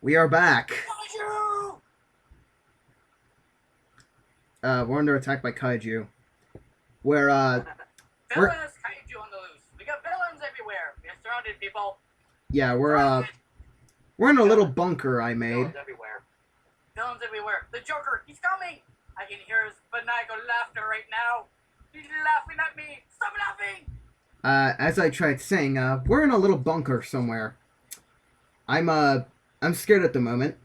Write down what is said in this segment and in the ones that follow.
We are back. Kaiju! We're under attack by kaiju. We're we're Villainous kaiju on the loose. We got villains everywhere. We are surrounded, people. yeah we're Surrounded. we're in a little bunker I made. Villains everywhere. Villains everywhere. The Joker, he's coming. I can hear his maniacal laughter right now. He's laughing at me. Stop laughing. As I tried saying, we're in a little bunker somewhere. I'm scared at the moment.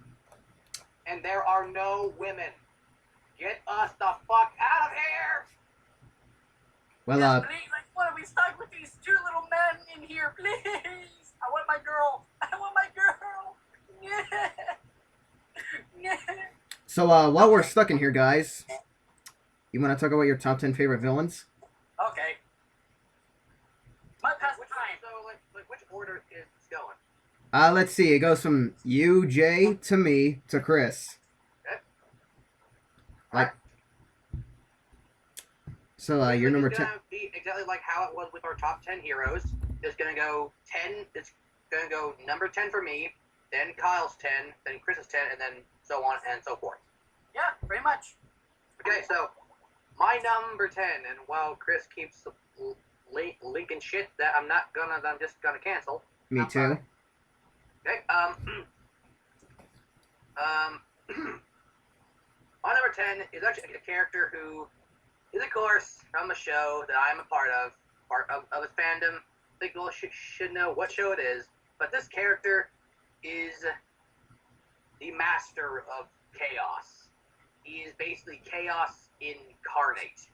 And there are no women. Get us the fuck out of here! Well, yes, please. I want to be stuck with these two little men in here, please. I want my girl. I want my girl. Yeah. Yeah. So while we're stuck in here, guys, you want to talk about your top 10 favorite villains? Okay. My past time. So, like, which order is this going? Let's see. It goes from you, Jay, to me, to Chris. Okay. Like, so you're number 10. It's gonna be exactly like how it was with our top 10 heroes. It's gonna go 10. It's gonna go number 10 for me, then Kyle's 10, then Chris's 10, and then so on and so forth. Yeah, pretty much. Okay, so my number 10, and while Chris keeps linking shit that I'm just gonna cancel. Me too. Okay, my number 10 is actually a character who is, of course, from a show that I'm a part of his fandom. I think you all should know what show it is, but this character is the master of chaos. He is basically chaos incarnate.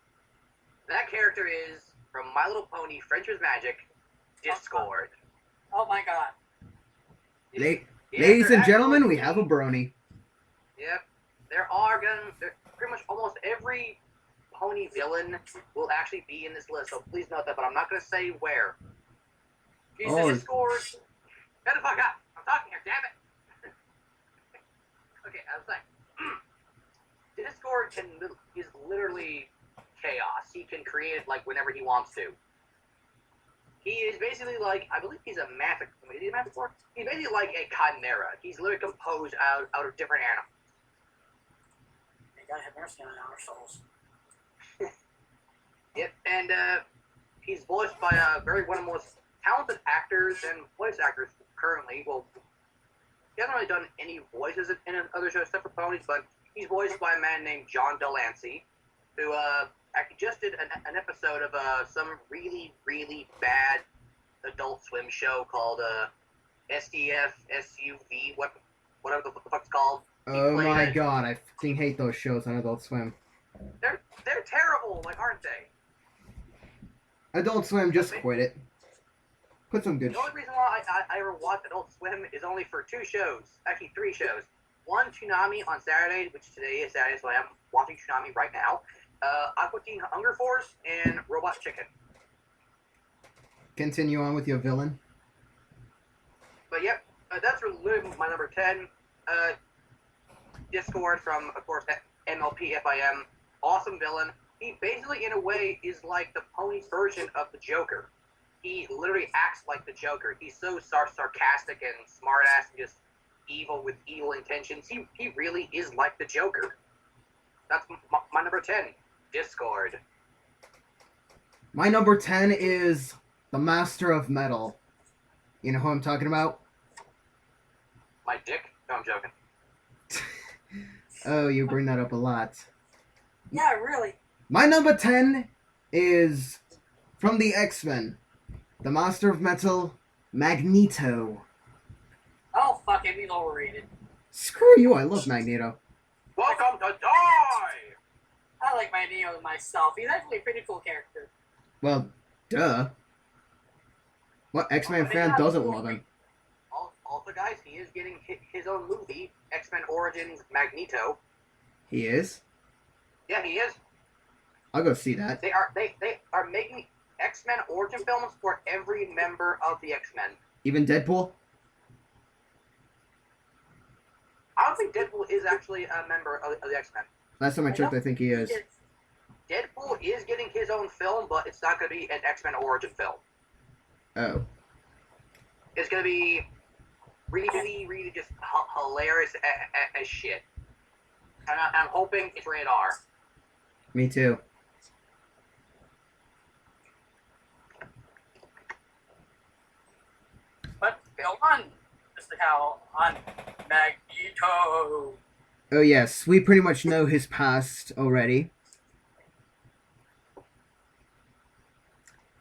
That character is, from My Little Pony, Friendship's Magic, Discord. Oh my god. Ladies and gentlemen, we have a brony. Yep. There pretty much almost every pony villain will actually be in this list, so please note that, but I'm not going to say where. Oh. Discord. Shut the fuck up. I'm talking here, damn it. Okay, I was like, Discord is literally chaos. He can create it like whenever he wants to. He is basically like, I believe he's a manticore. Is he a manticore? He's basically like a chimera. He's literally composed out of different animals. They gotta have mercy on our souls. Yep, and he's voiced by one of the most talented actors and voice actors currently. Well, he hasn't really done any voices in other shows except for ponies, but he's voiced by a man named John Delancey, who actually just did an episode of some really, really bad Adult Swim show called SDF, SUV, whatever the fuck it's called. Oh my god, I fucking hate those shows on Adult Swim. They're terrible, like, aren't they? Adult Swim, just quit it. Put some good. The only reason why I ever watch Adult Swim is only for two shows, actually 3 shows. One, Toonami on Saturday, which today is Saturday, so I am watching Toonami right now. Aqua Teen Hunger Force and Robot Chicken. Continue on with your villain. But yep, that's really my number 10. Discord from, of course, MLPFIM. Awesome villain. He basically, in a way, is like the pony's version of the Joker. He literally acts like the Joker. He's so sarcastic and smartass and just evil with evil intentions. He really is like the Joker. That's my number 10. Discord. My number 10 is the Master of Metal. You know who I'm talking about? My dick? No, I'm joking. Oh, you bring that up a lot. Yeah, really. My number 10 is from the X-Men. The Master of Metal, Magneto. Oh, fuck it, he's overrated. Screw you, I love Magneto. Welcome to die! I like Magneto myself. He's actually a pretty cool character. Well, duh. What X-Men fan doesn't love him? Also, guys, he is getting his own movie, X-Men Origins Magneto. He is? Yeah, he is. I'll go see that. They are making X-Men origin films for every member of the X-Men. Even Deadpool? I don't think Deadpool is actually a member of the X-Men. Last time I checked, I think he is. Deadpool is getting his own film, but it's not going to be an X-Men origin film. Oh. It's going to be really, really just hilarious as shit. And I'm hoping it's rated R. Me too. But go on, Mr. Hal, on Magneto. Oh yes, we pretty much know his past already.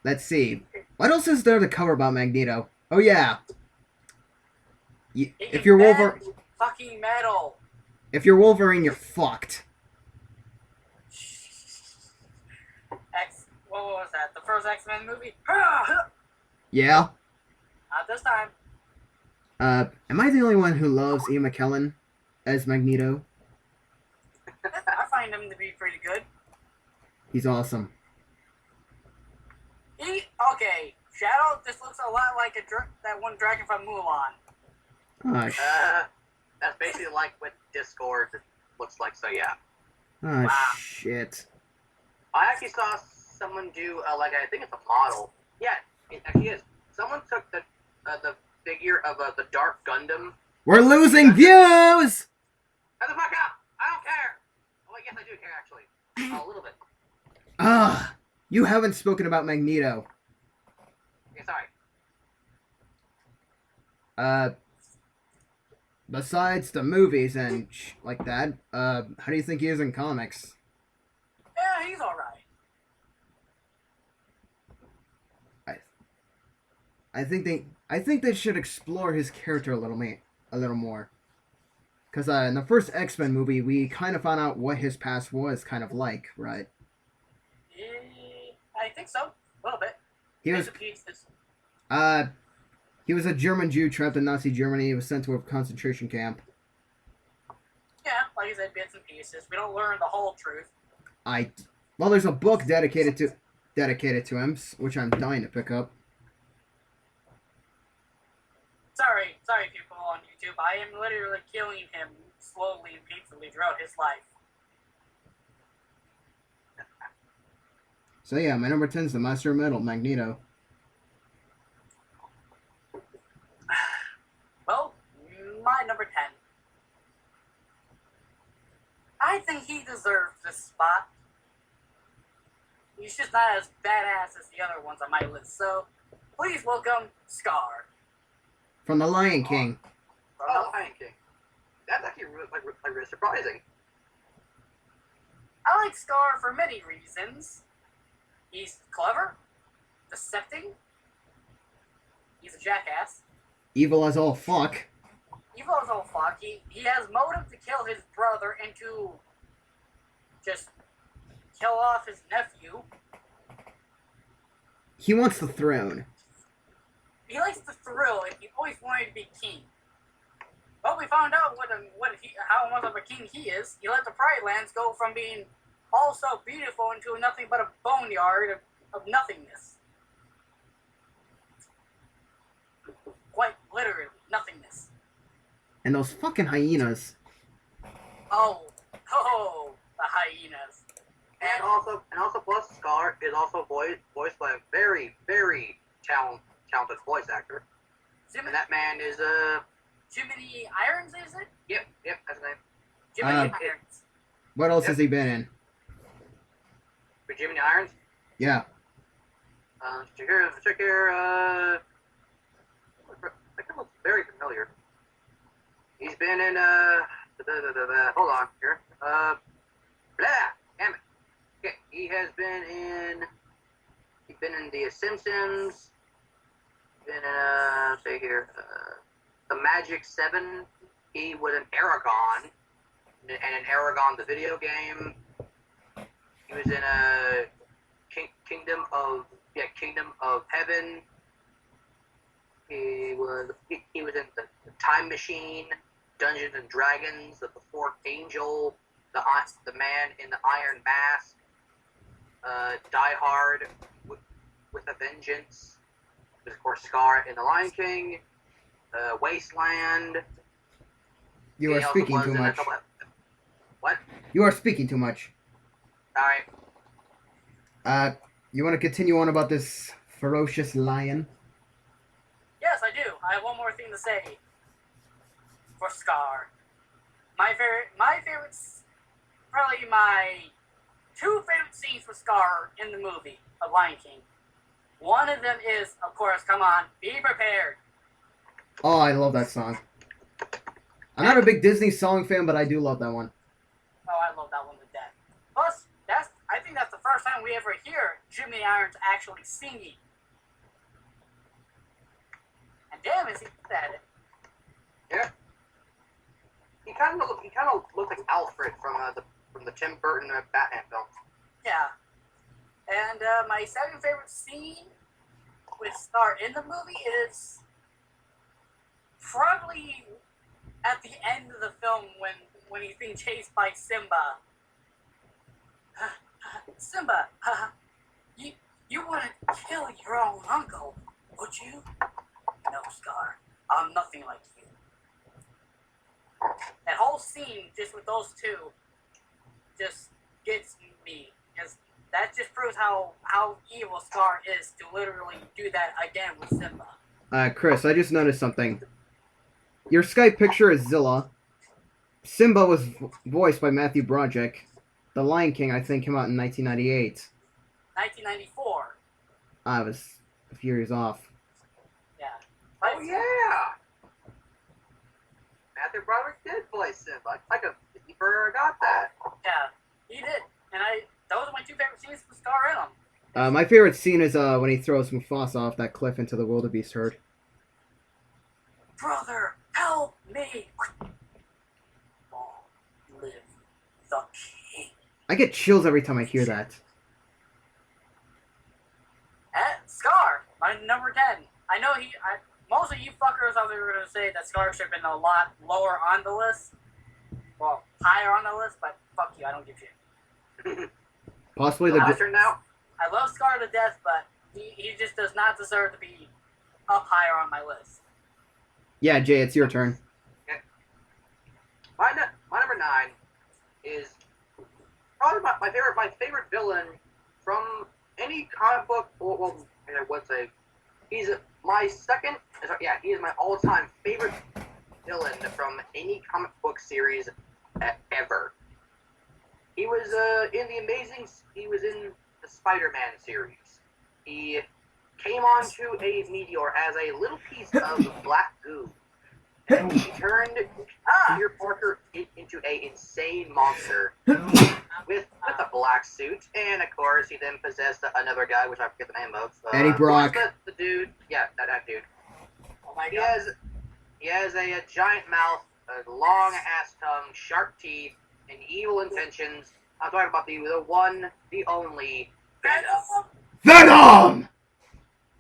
Let's see. What else is there to cover about Magneto? Oh yeah. If you're Wolverine, fucking metal. if you're Wolverine, you're fucked. What was that? The first X-Men movie? Yeah. Not this time. Am I the only one who loves Ian McKellen as Magneto? I find him to be pretty good. He's awesome. Okay, Shadow just looks a lot like that one dragon from Mulan. That's basically like what Discord looks like, so yeah. Oh, Wow. shit. I actually saw someone do, I think it's a model. Yeah, it actually is. Someone took the figure of the Dark Gundam. We're losing views! Shut the fuck up! I don't care! Oh, yes, I do care, actually. A little bit. Ah, you haven't spoken about Magneto. Okay, sorry. Besides the movies and like that, how do you think he is in comics? Yeah, he's alright. I think they should explore his character a little more. Because in the first X-Men movie, we kind of found out what his past was kind of like, right? I think so. A little bit. He was a German Jew trapped in Nazi Germany. He was sent to a concentration camp. Yeah, like you said, bits and pieces. We don't learn the whole truth. Well, there's a book dedicated to him, which I'm dying to pick up. Sorry, people on YouTube. I am literally killing him slowly and painfully throughout his life. So yeah, my number 10 is the Master of Metal, Magneto. Well, my number 10. I think he deserves this spot. He's just not as badass as the other ones on my list, so please welcome Scar. From The Lion King. Oh, Lion King. That's actually really surprising. I like Scar for many reasons. He's clever, deceptive, he's a jackass. Evil as all fuck. Evil as all fuck. He has motive to kill his brother and to just kill off his nephew. He wants the throne. He likes the thrill, and he always wanted to be king. But we found out how much of a king he is. He let the Pride Lands go from being all so beautiful into nothing but a boneyard of nothingness. Quite literally, nothingness. And those fucking hyenas. Oh, the hyenas. And also, plus Scar is also voiced by a very, very talented voice actor. And that man is Jiminy Irons, is it? Yep, that's his name. Jiminy Irons. What else has he been in? For Jiminy Irons? Yeah. Check here, that looks very familiar. He's been in, hold on here. Damn it. Okay, he's been in The Simpsons, been in, say here, The Magic 7. He was an Aragon, and in Aragon the video game. He was in Kingdom of Heaven. He was in the Time Machine, Dungeons and Dragons, the Fourth Angel, the Man in the Iron Mask, Die Hard with a Vengeance. There's of course Scar in The Lion King, Wasteland. You are speaking too much. What? You are speaking too much. Alright. You want to continue on about this ferocious lion? Yes, I do. I have one more thing to say. for Scar. Probably my two favorite scenes for Scar in the movie of Lion King. One of them is, of course, come on, be prepared. Oh, I love that song. I'm not a big Disney song fan, but I do love that one. Oh, I love that one to death. Plus, I think that's the first time we ever hear Jimmy Irons actually singing. And damn, is he good at it? Yeah. He kind of looked like Alfred from the Tim Burton Batman films. Yeah. And my second favorite scene with Scar in the movie is probably at the end of the film when he's being chased by Simba. Simba, you wouldn't kill your own uncle, would you? No, Scar. I'm nothing like you. That whole scene, just with those two, just gets me. Because that just proves how evil Scar is to literally do that again with Simba. Chris, I just noticed something. Your Skype picture is Zilla. Simba was voiced by Matthew Broderick. The Lion King, I think, came out in 1998. 1994. I was a few years off. Yeah. Oh yeah. Matthew Broderick did voice Simba. I forgot that. Yeah, he did. And those are my two favorite scenes with Scar in them. My favorite scene is when he throws Mufasa off that cliff into the wildebeest herd. Brother, help me! Long live the king. I get chills every time I hear that. And Scar, my number 10. I know most of you fuckers out there are going to say that Scar should have been a lot lower on the list. Well, higher on the list, but fuck you, I don't give a shit. Possibly the... now? I love Scar to death, but he just does not deserve to be up higher on my list. Yeah, Jay, it's your turn. Okay. My number 9 is probably my favorite villain from any comic book. Well, I would say he's my second. Yeah, he is my all-time favorite villain from any comic book series ever. He was He was in the Spider-Man series. He came onto a meteor as a little piece of black goo. And he turned Peter Parker into an insane monster with a black suit. And of course, he then possessed another guy, which I forget the name of. Eddie Brock. The dude. Yeah, that dude. Oh my god. He has a giant mouth, a long ass tongue, sharp teeth, and evil intentions. I'm talking about the one, the only Venom. Venom!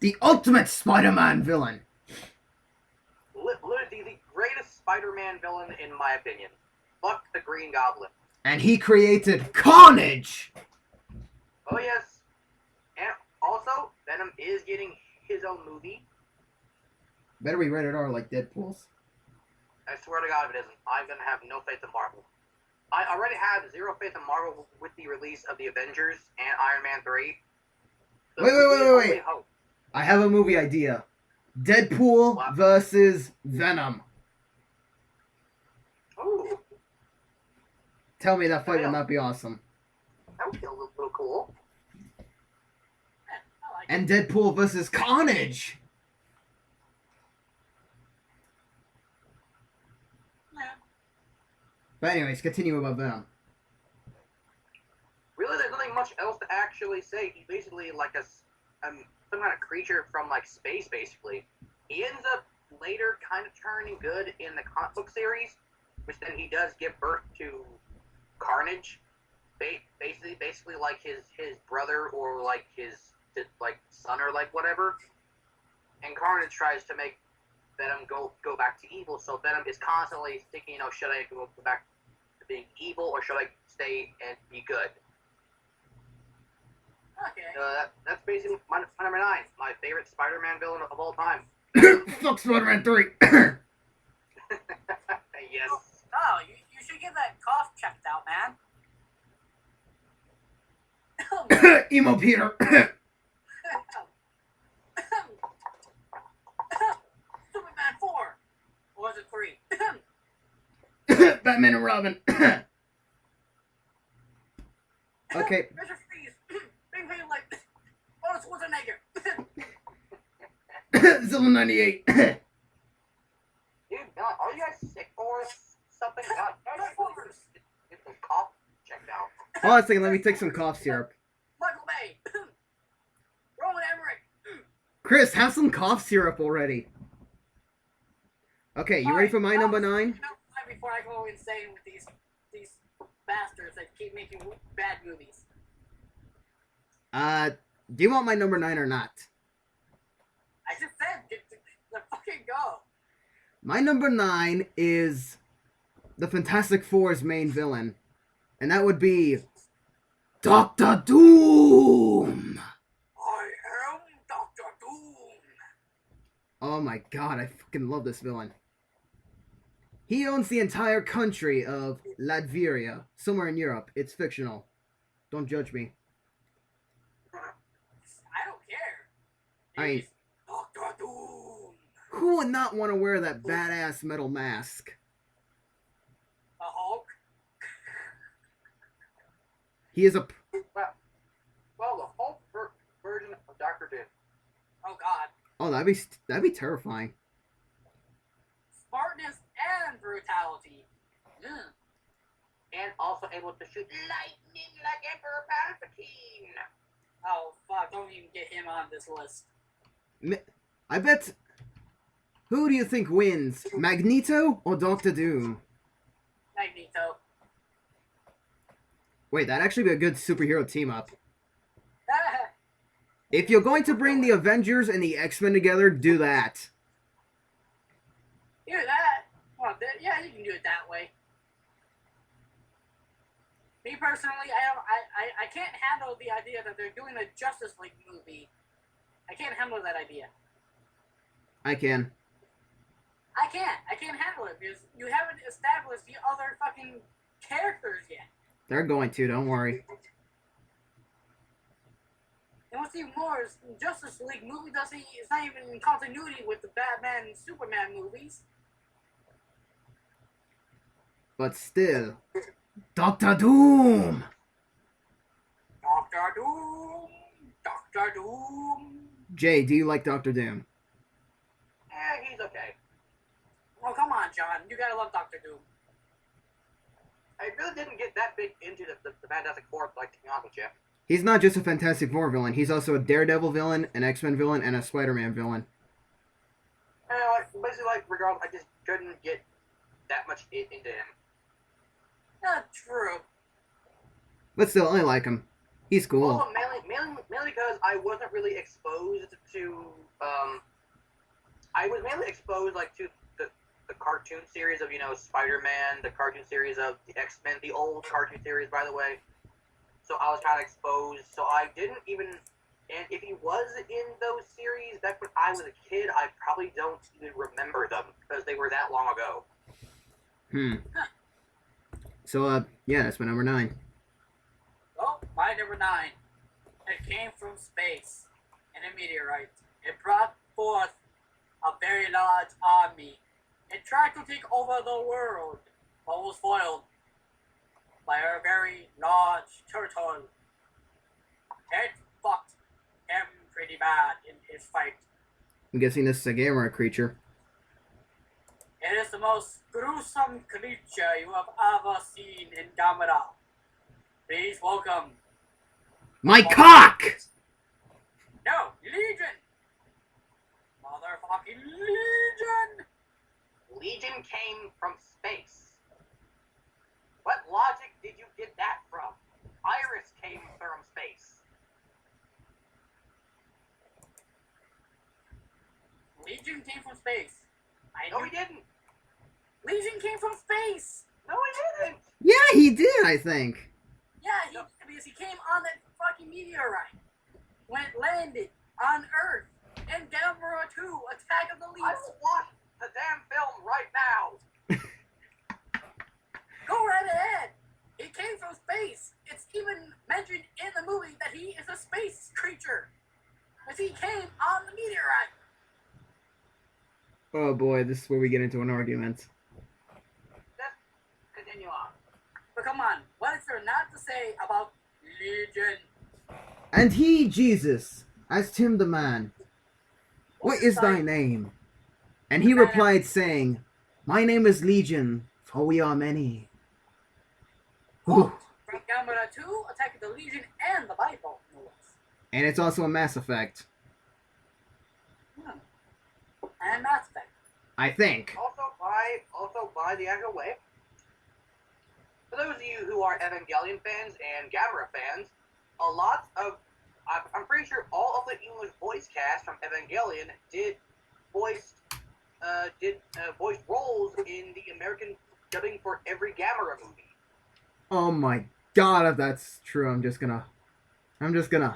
The ultimate Spider-Man villain. Literally the greatest Spider-Man villain in my opinion. Fuck the Green Goblin. And he created Carnage! Oh yes. And also, Venom is getting his own movie. Better be rated R like Deadpool's. I swear to God if it isn't, I'm gonna have no faith in Marvel. I already have zero faith in Marvel with the release of the Avengers and Iron Man 3. So Wait. I have a movie idea. Deadpool versus Venom. Ooh, Tell me that fight would not be awesome. that would be a little cool. I like And Deadpool versus Carnage. Yeah. But anyways, continue about Venom. Really, there's nothing much else to actually say. He's basically like some kind of creature from like space, basically. He ends up later kind of turning good in the comic book series, which then he does give birth to Carnage, basically like his brother or like his like son or like whatever. And Carnage tries to make Venom go back to evil. So Venom is constantly thinking, should I go back to being evil or should I stay and be good? Okay. That's basically my number 9, my favorite Spider-Man villain of all time. Fuck Spider-Man 3. Yes. Oh, you should get that cough checked out, man. Emo Peter. Superman 4. Or was it 3? Batman and Robin. Okay. Mr. Freeze. Big Bang like Arnold Schwarzenegger. Zilla 98. Dude, are you guys sick or something? God, get some cough checked out. Hold on a second, let me take some cough syrup. Michael Bay. Roman Emmerich. Chris, have some cough syrup already. Okay, you ready for my number 9? Before I go insane with these bastards that keep making bad movies. Do you want my number 9 or not? I just said, let's fucking go. My number 9 is the Fantastic Four's main villain, and that would be Doctor Doom! I am Doctor Doom! Oh my god, I fucking love this villain. He owns the entire country of Latveria, somewhere in Europe. It's fictional. Don't judge me. I don't care. I Doctor Doom! Who would not want to wear that badass metal mask? A Hulk? He is a... Well, the Hulk version of Dr. Doom. Oh god. Oh, that'd be terrifying. Smartness and brutality. And also able to shoot lightning like Emperor Palpatine. Oh fuck, don't even get him on this list. I bet... Who do you think wins? Magneto or Doctor Doom? Magneto. Wait, that'd actually be a good superhero team-up. If you're going to bring the Avengers and the X-Men together, do that. Do that? Well, yeah, you can do it that way. Me personally, I can't handle the idea that they're doing a Justice League movie. I can't handle that idea. I can. I can't handle it because you haven't established the other fucking characters yet. They're going to, don't worry. And what's even more is Justice League movie it's not even in continuity with the Batman and Superman movies. But still, Doctor Doom! Doctor Doom! Doctor Doom! Jay, do you like Doctor Doom? He's okay. Oh, come on, John. You gotta love Doctor Doom. I really didn't get that big into the Fantastic Four, like, to be honest with you. He's not just a Fantastic Four villain, he's also a Daredevil villain, an X-Men villain, and a Spider-Man villain. Basically, like, regardless, I just couldn't get that much into him. Not true. But still, I like him. He's cool. Also, mainly because I wasn't really exposed to, I was mainly exposed, like, to the cartoon series of, Spider-Man, the cartoon series of the X-Men, the old cartoon series, by the way. So I was kind of exposed. So I didn't even, and if he was in those series back when I was a kid, I probably don't even remember them because they were that long ago. So, yeah, that's my number 9. Well, my number 9. It came from space in a meteorite. It brought forth a very large army. It tried to take over the world, but was foiled by a very large turtle. It fucked him pretty bad in his fight. I'm guessing this is a Gamera creature. It is the most gruesome creature you have ever seen in Gamera. Please welcome. My cock! No, Legion! Motherfucking Legion! Legion came from space. What logic did you get that from? Iris came from space. Legion came from space. No, he didn't. Legion came from space! No, he didn't. Yeah, he did, I think. Yeah, because he came on that fucking meteorite. When it landed on Earth in Gamera 2, Attack of the I Leaves. will watch the damn film right now. Go right ahead. He came from space. It's even mentioned in the movie that he is a space creature. Because he came on the meteorite. Oh boy, this is where we get into an argument. But come on, what is there not to say about Legion? And he, Jesus, asked him the man, "What is thy name?" And he replied, saying, "My name is Legion, for we are many." Quote from Gamera 2, Attack of the Legion, and the Bible. And it's also a Mass Effect. And Mass Effect. I think. Also by the actual way. For those of you who are Evangelion fans and Gamera fans, I'm pretty sure all of the English voice cast from Evangelion did voice roles in the American dubbing for every Gamera movie. Oh my god, if that's true, I'm just gonna. He's going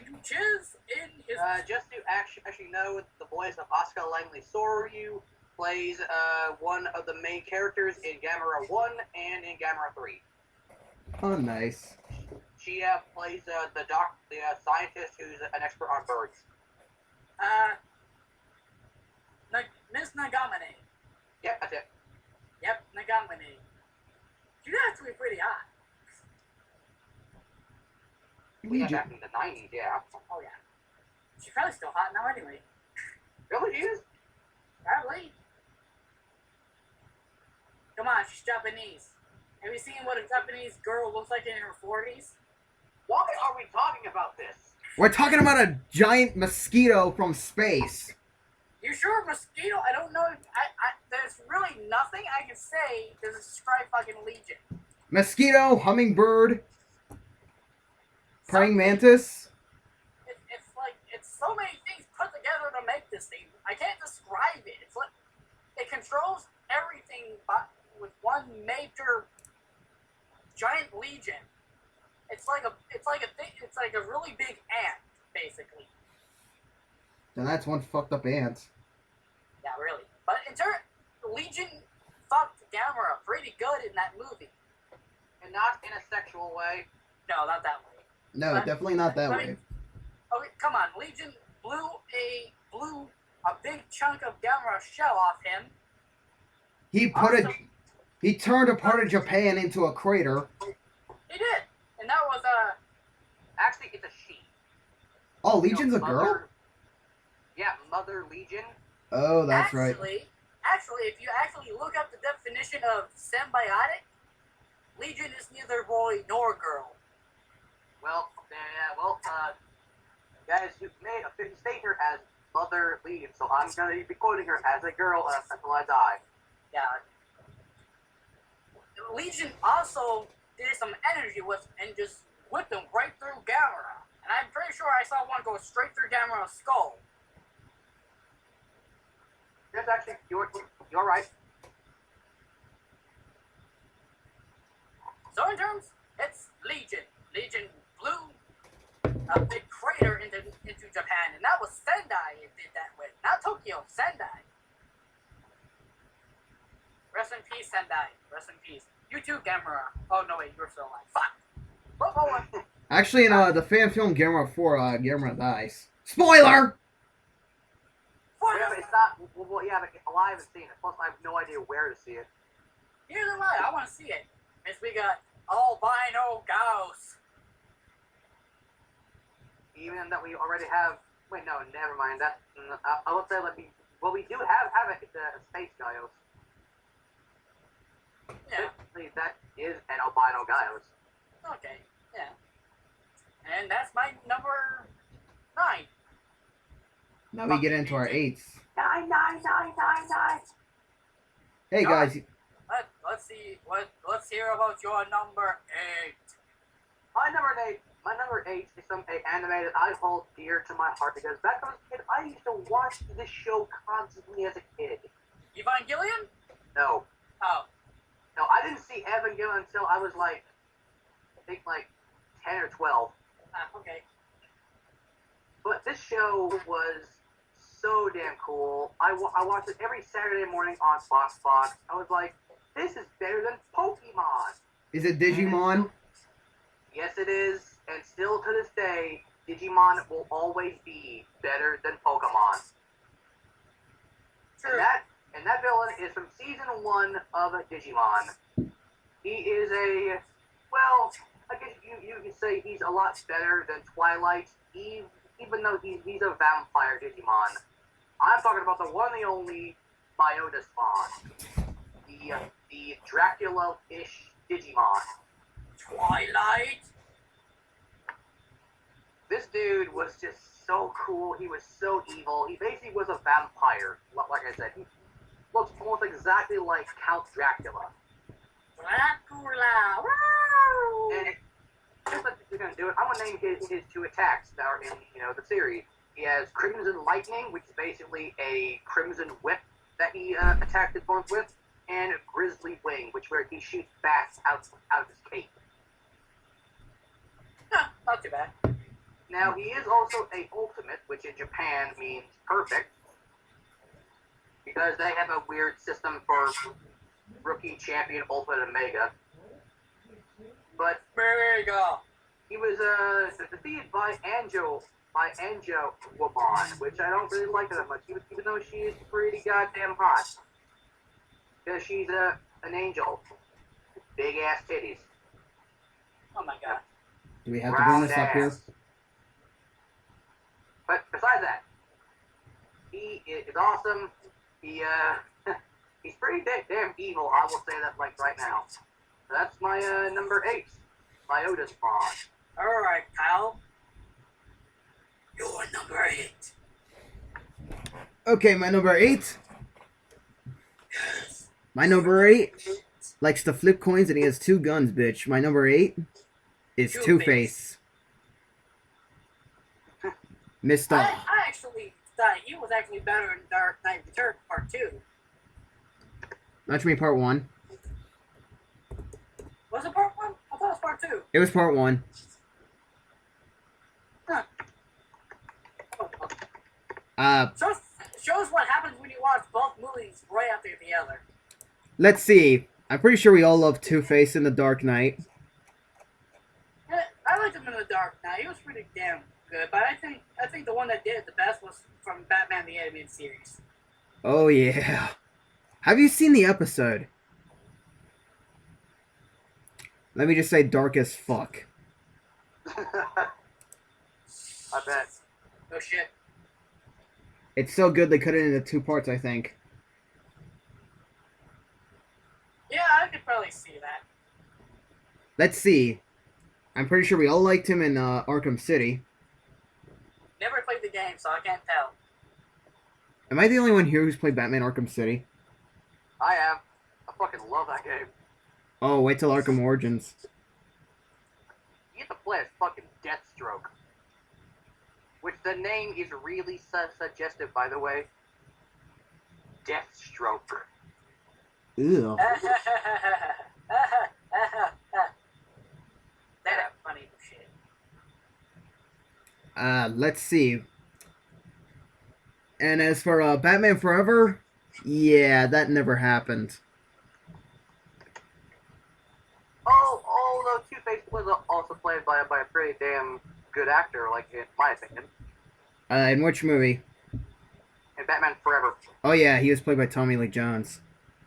to chiz in his. Just to actually know, the voice of Asuka Langley Soryu plays one of the main characters in Gamera 1 and in Gamera 3. Oh, nice. She plays the scientist who's an expert on birds. Miss Nagamine. Yep, that's it. Yep, Nagamine. She's actually pretty hot. Yeah, back in the 90s, yeah. Oh, yeah. She's probably still hot now anyway. Really, she is? Probably. Come on, she's Japanese. Have you seen what a Japanese girl looks like in her 40s? Why are we talking about this? We're talking about a giant mosquito from space. You sure mosquito? I don't know. There's really nothing I can say to describe fucking Legion. Mosquito, hummingbird, praying mantis. It's so many things put together to make this thing. I can't describe it. It's like it controls everything with one major giant legion. It's like a really big ant, basically. And that's one fucked up ant. Yeah, really. But Legion fucked Gamera pretty good in that movie. And not in a sexual way. No, not that way. No, definitely not that way. Okay, come on. Legion blew a big chunk of Gamera's shell off him. He turned a part of Japan into a crater. He did. And that was Actually, it's a she. Oh, Legion's a girl? Yeah, Mother Legion. Oh, that's right. Actually, if you actually look up the definition of symbiotic, Legion is neither boy nor girl. Guys, you may state her as Mother Legion, so I'm going to be quoting her as a girl until I die. Yeah. Legion also did some energy with and just whipped them right through Gamera. And I'm pretty sure I saw one go straight through Gamera's skull. Yes, actually, you're right. So in terms, it's Legion. Legion blew a big crater into Japan, and that was Sendai it did that with. Not Tokyo, Sendai. Rest in peace, Sendai. Rest in peace. You too, Gamera. Oh, no, wait, you're still alive. Fuck. Move forward. Actually, in the fan film Gamera 4, Gamera dies. Spoiler! Yeah, it's not. Well, yeah, but I haven't seen it. Plus, I have no idea where to see it. Here's the lie. I want to see it. Miss, we got albino Gauss. Even that we already have. Wait, no, never mind. That I would say we do have it. It's a space Gaios. Yeah. That is an albino Gaios. Okay. Yeah. And that's my number 9. Now we get into our 8s. 9, 9, 9, 9, 9. Hey guys. Let's see. Let's hear about your number 8. My number 8 is an anime that I hold dear to my heart because back when I was a kid, I used to watch this show constantly as a kid. Evangelion? No. Oh. No, I didn't see Evangelion until I was I think 10 or 12. Okay. But this show was so damn cool. I watched it every Saturday morning on Fox. I was like, this is better than Pokemon. Is it Digimon? Yes, it is. And still to this day, Digimon will always be better than Pokemon. True. And that villain is from season 1 of Digimon. He is well, I guess you could say he's a lot better than Twilight, even though he's a vampire Digimon. I'm talking about the one and the only Biota Spawn. The Dracula-ish Digimon. Twilight? This dude was just so cool. He was so evil. He basically was a vampire. Like I said, he looks almost exactly like Count Dracula. Dracula! Woo! And just like you're gonna do it, I'm gonna name his 2 attacks that are in the series. He has Crimson Lightning, which is basically a crimson whip that he attacked his opponents with, and Grizzly Wing, where he shoots bats out of his cape. Huh, not too bad. Now he is also a ultimate, which in Japan means perfect, because they have a weird system for Rookie, Champion, Ultimate, and Mega. But Mega! he was defeated by Anjo Woman, which I don't really like her that much, even though she is pretty goddamn hot. Because she's an angel. Big ass titties. Oh my god. Do we have to bring this up Round here? ass. But besides that, he is awesome. He's pretty damn evil, I will say that right now. So that's my number 8, Biota Spawn. Alright, Kyle. You're number 8. Okay, my number 8. Yes. My number 8 likes to flip coins and he has 2 guns, bitch. My number 8 is Two-Face. Two-Face. Missed I off. actually thought he was actually better in Dark Knight Returns Part 2. Not me, part 1. Was it Part 1? I thought it was Part 2. It was part 1. Huh. Oh, well. Uh, Shows what happens when you watch both movies right after the other. let's see. I'm pretty sure we all love Two-Face in The Dark Knight. Yeah, I liked him in The Dark Knight. He was pretty damn good, but I think the one that did it the best was from Batman the Animated Series. Oh, yeah. Have you seen the episode? Let me just say dark as fuck. I bet. Oh shit. It's so good they cut it into 2 parts, I think. Yeah, I could probably see that. Let's see. I'm pretty sure we all liked him in Arkham City. Never played the game, so I can't tell. Am I the only one here who's played Batman Arkham City? I am. I fucking love that game. Oh, wait till Arkham Origins. You get to play as fucking Deathstroke. Which the name is really suggestive, by the way. Deathstroke. Ew. That funny shit. Let's see. And as for Batman Forever, yeah, that never happened. Although Two-Face was also played by a pretty damn good actor, like in my opinion. In which movie? In Batman Forever. Oh yeah, he was played by Tommy Lee Jones.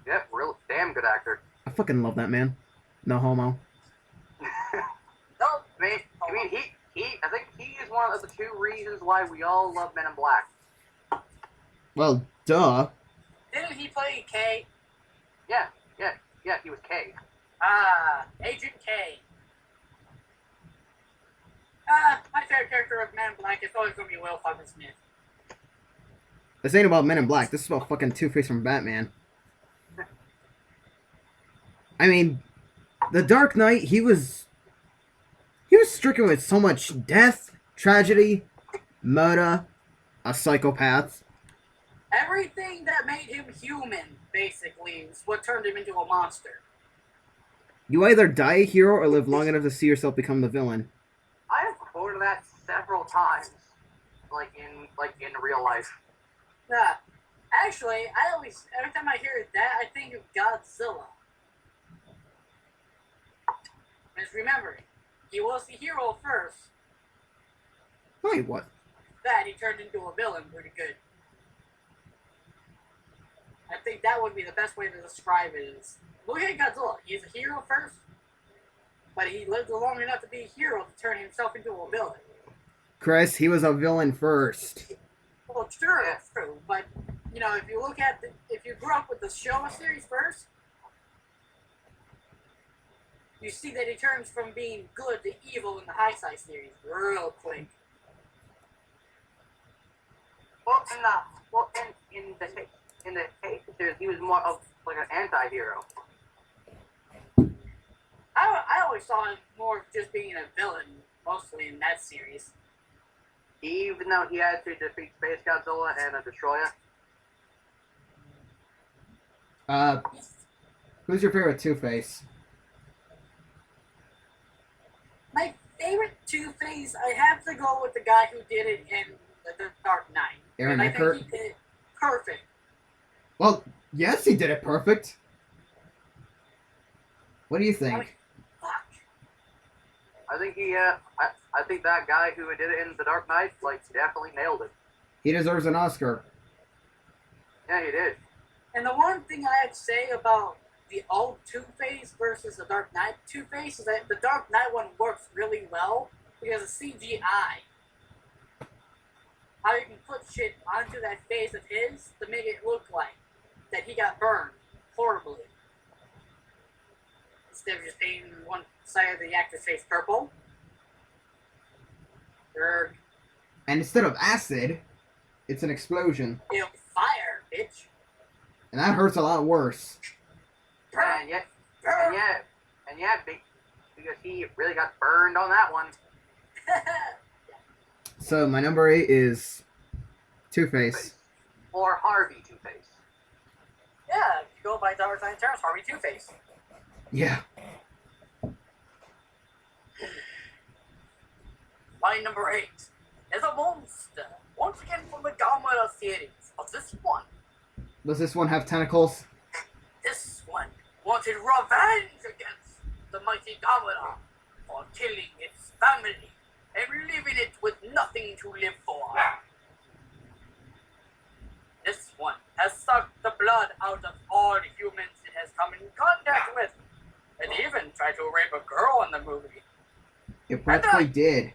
Yep, real damn good actor. I fucking love that man. No homo. No, I mean, I think he is one of the 2 reasons why we all love Men in Black. Well, duh. didn't he play K? Yeah, he was K. Agent K. My favorite character of Man in Black is always going to be Will fucking Smith. This ain't about Men in Black. This is about fucking Two-Face from Batman. I mean, The Dark Knight, he was stricken with so much death, tragedy, murder, a psychopath. Everything that made him human, basically, is what turned him into a monster. You either die a hero or live long enough to see yourself become the villain. I have quoted that several times, like in real life. Actually, every time I hear that, I think of Godzilla. Because remember, he was the hero first. Wait, what? That he turned into a villain pretty good. I think that would be the best way to describe it. Is look at Godzilla. He's a hero first, but he lived long enough to be a hero to turn himself into a villain. Chris, he was a villain first. Well, sure, that's true, but you know, if you look at if you grew up with the Showa series first, you see that he turns from being good to evil in the Heisei series real quick. In the case series, he was more of like an anti-hero. I always saw him more of just being a villain, mostly in that series. Even though he had to defeat Space Godzilla and destroy it. Who's your favorite Two-Face? My favorite Two-Face, I have to go with the guy who did it in the Dark Knight. Aaron I Eckhart? think he did it perfect. Well, yes, he did it perfect. What do you think? I mean, fuck. I think I think that guy who did it in The Dark Knight, like, definitely nailed it. He deserves an Oscar. Yeah, he did. And the one thing I have to say about the old Two-Face versus the Dark Knight Two-Face is that the Dark Knight one works really well because of CGI. How you can put shit onto that face of his to make it look like that he got burned horribly. Instead of just painting one side of the actor's face purple. Or And instead of acid, it's an explosion. it'll be fire, bitch. And that hurts a lot worse. And yet, because he really got burned on that one. So my number 8 is Two-Face. Or Harvey Two-Face. Yeah, if you go by Dollar Sign terms, Harvey Two-Face. Yeah. My number 8 is a monster. Once again from the Gamera series. But this one, Does this one have tentacles? wanted revenge against the mighty Gamera for killing its family and leaving it with nothing to live for. This one has sucked the blood out of all humans it has come in contact with, and even tried to rape a girl in the movie. It practically did.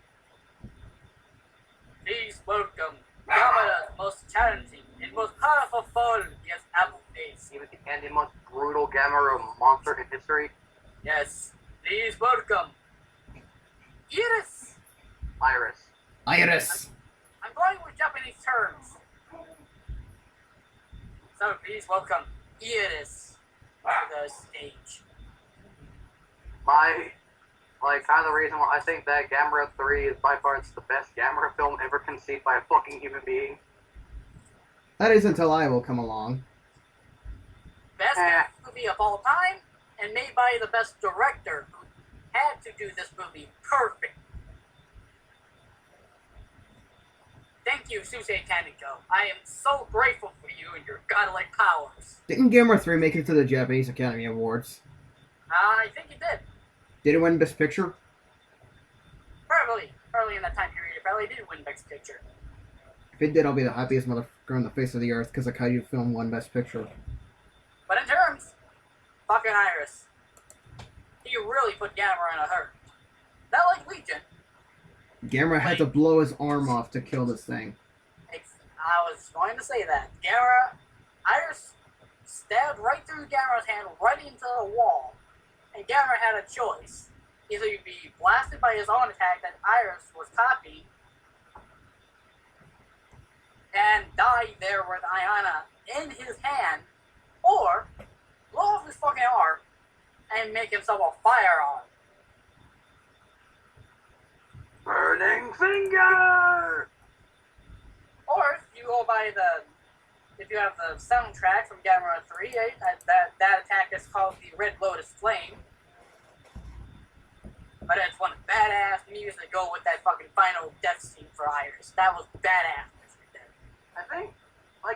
Please welcome Gamera's most challenging and most powerful foe, yes, Apple Face. And the most brutal Gamera monster in history. Yes, please welcome Iris. Iris. I'm going with Japanese terms. So please welcome Iris to the stage. Kind of the reason why I think that Gamera 3 is by far the best Gamera film ever conceived by a fucking human being. That is until I will come along. Best movie of all time, and made by the best director who had to do this movie perfect. Thank you, Suse Kaneko. I am so grateful for you and your godlike powers. Didn't Gamera 3 make it to the Japanese Academy Awards? I think it did. Did it win Best Picture? Probably early in that time period, it probably did win Best Picture. If it did, I'll be the happiest motherfucker on the face of the earth because a kaiju film won Best Picture. But in terms, fucking Iris. He really put Gamera in a hurt. Not like Legion. Gamera had to blow his arm off to kill this thing. I was going to say that. Iris stabbed right through Gamera's hand, right into the wall. And Gamera had a choice. Either you'd be blasted by his own attack that Iris was copying, and die there with Ayana in his hand, or blow off his fucking arm and make himself a firearm. Burning Finger! Or if you go by if you have the soundtrack from Gamera 3, that attack is called the Red Lotus Flame. But it's one badass music to go with that fucking final death scene for Iris. That was badass. I think,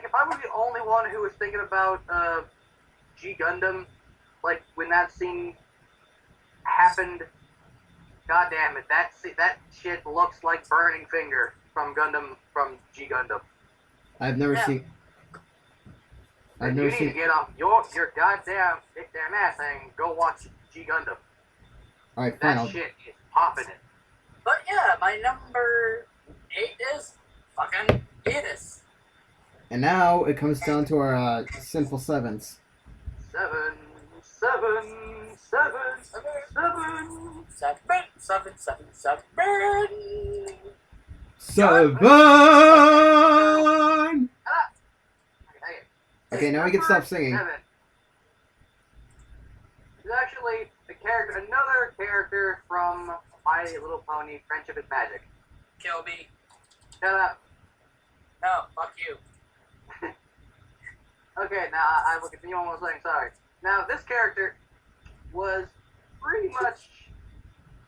if I was the only one who was thinking about G Gundam, when that scene happened, god damn it, that shit looks like Burning Finger from G Gundam. I've never I've Then never you need seen. to get off your goddamn ass and go watch G Gundam. All right, fine. That shit is popping it. But yeah, my number 8 is fucking K.U.P.S. And now it comes down to our sinful sevens. 7, 7, 7, 7. 7. Seven. Ah! Okay, now we can stop singing. 7. It's actually another character from My Little Pony: Friendship is Magic. Kill me. Shut up. No, fuck you. Okay, now I will continue on what I was saying. Sorry. Now this character was pretty much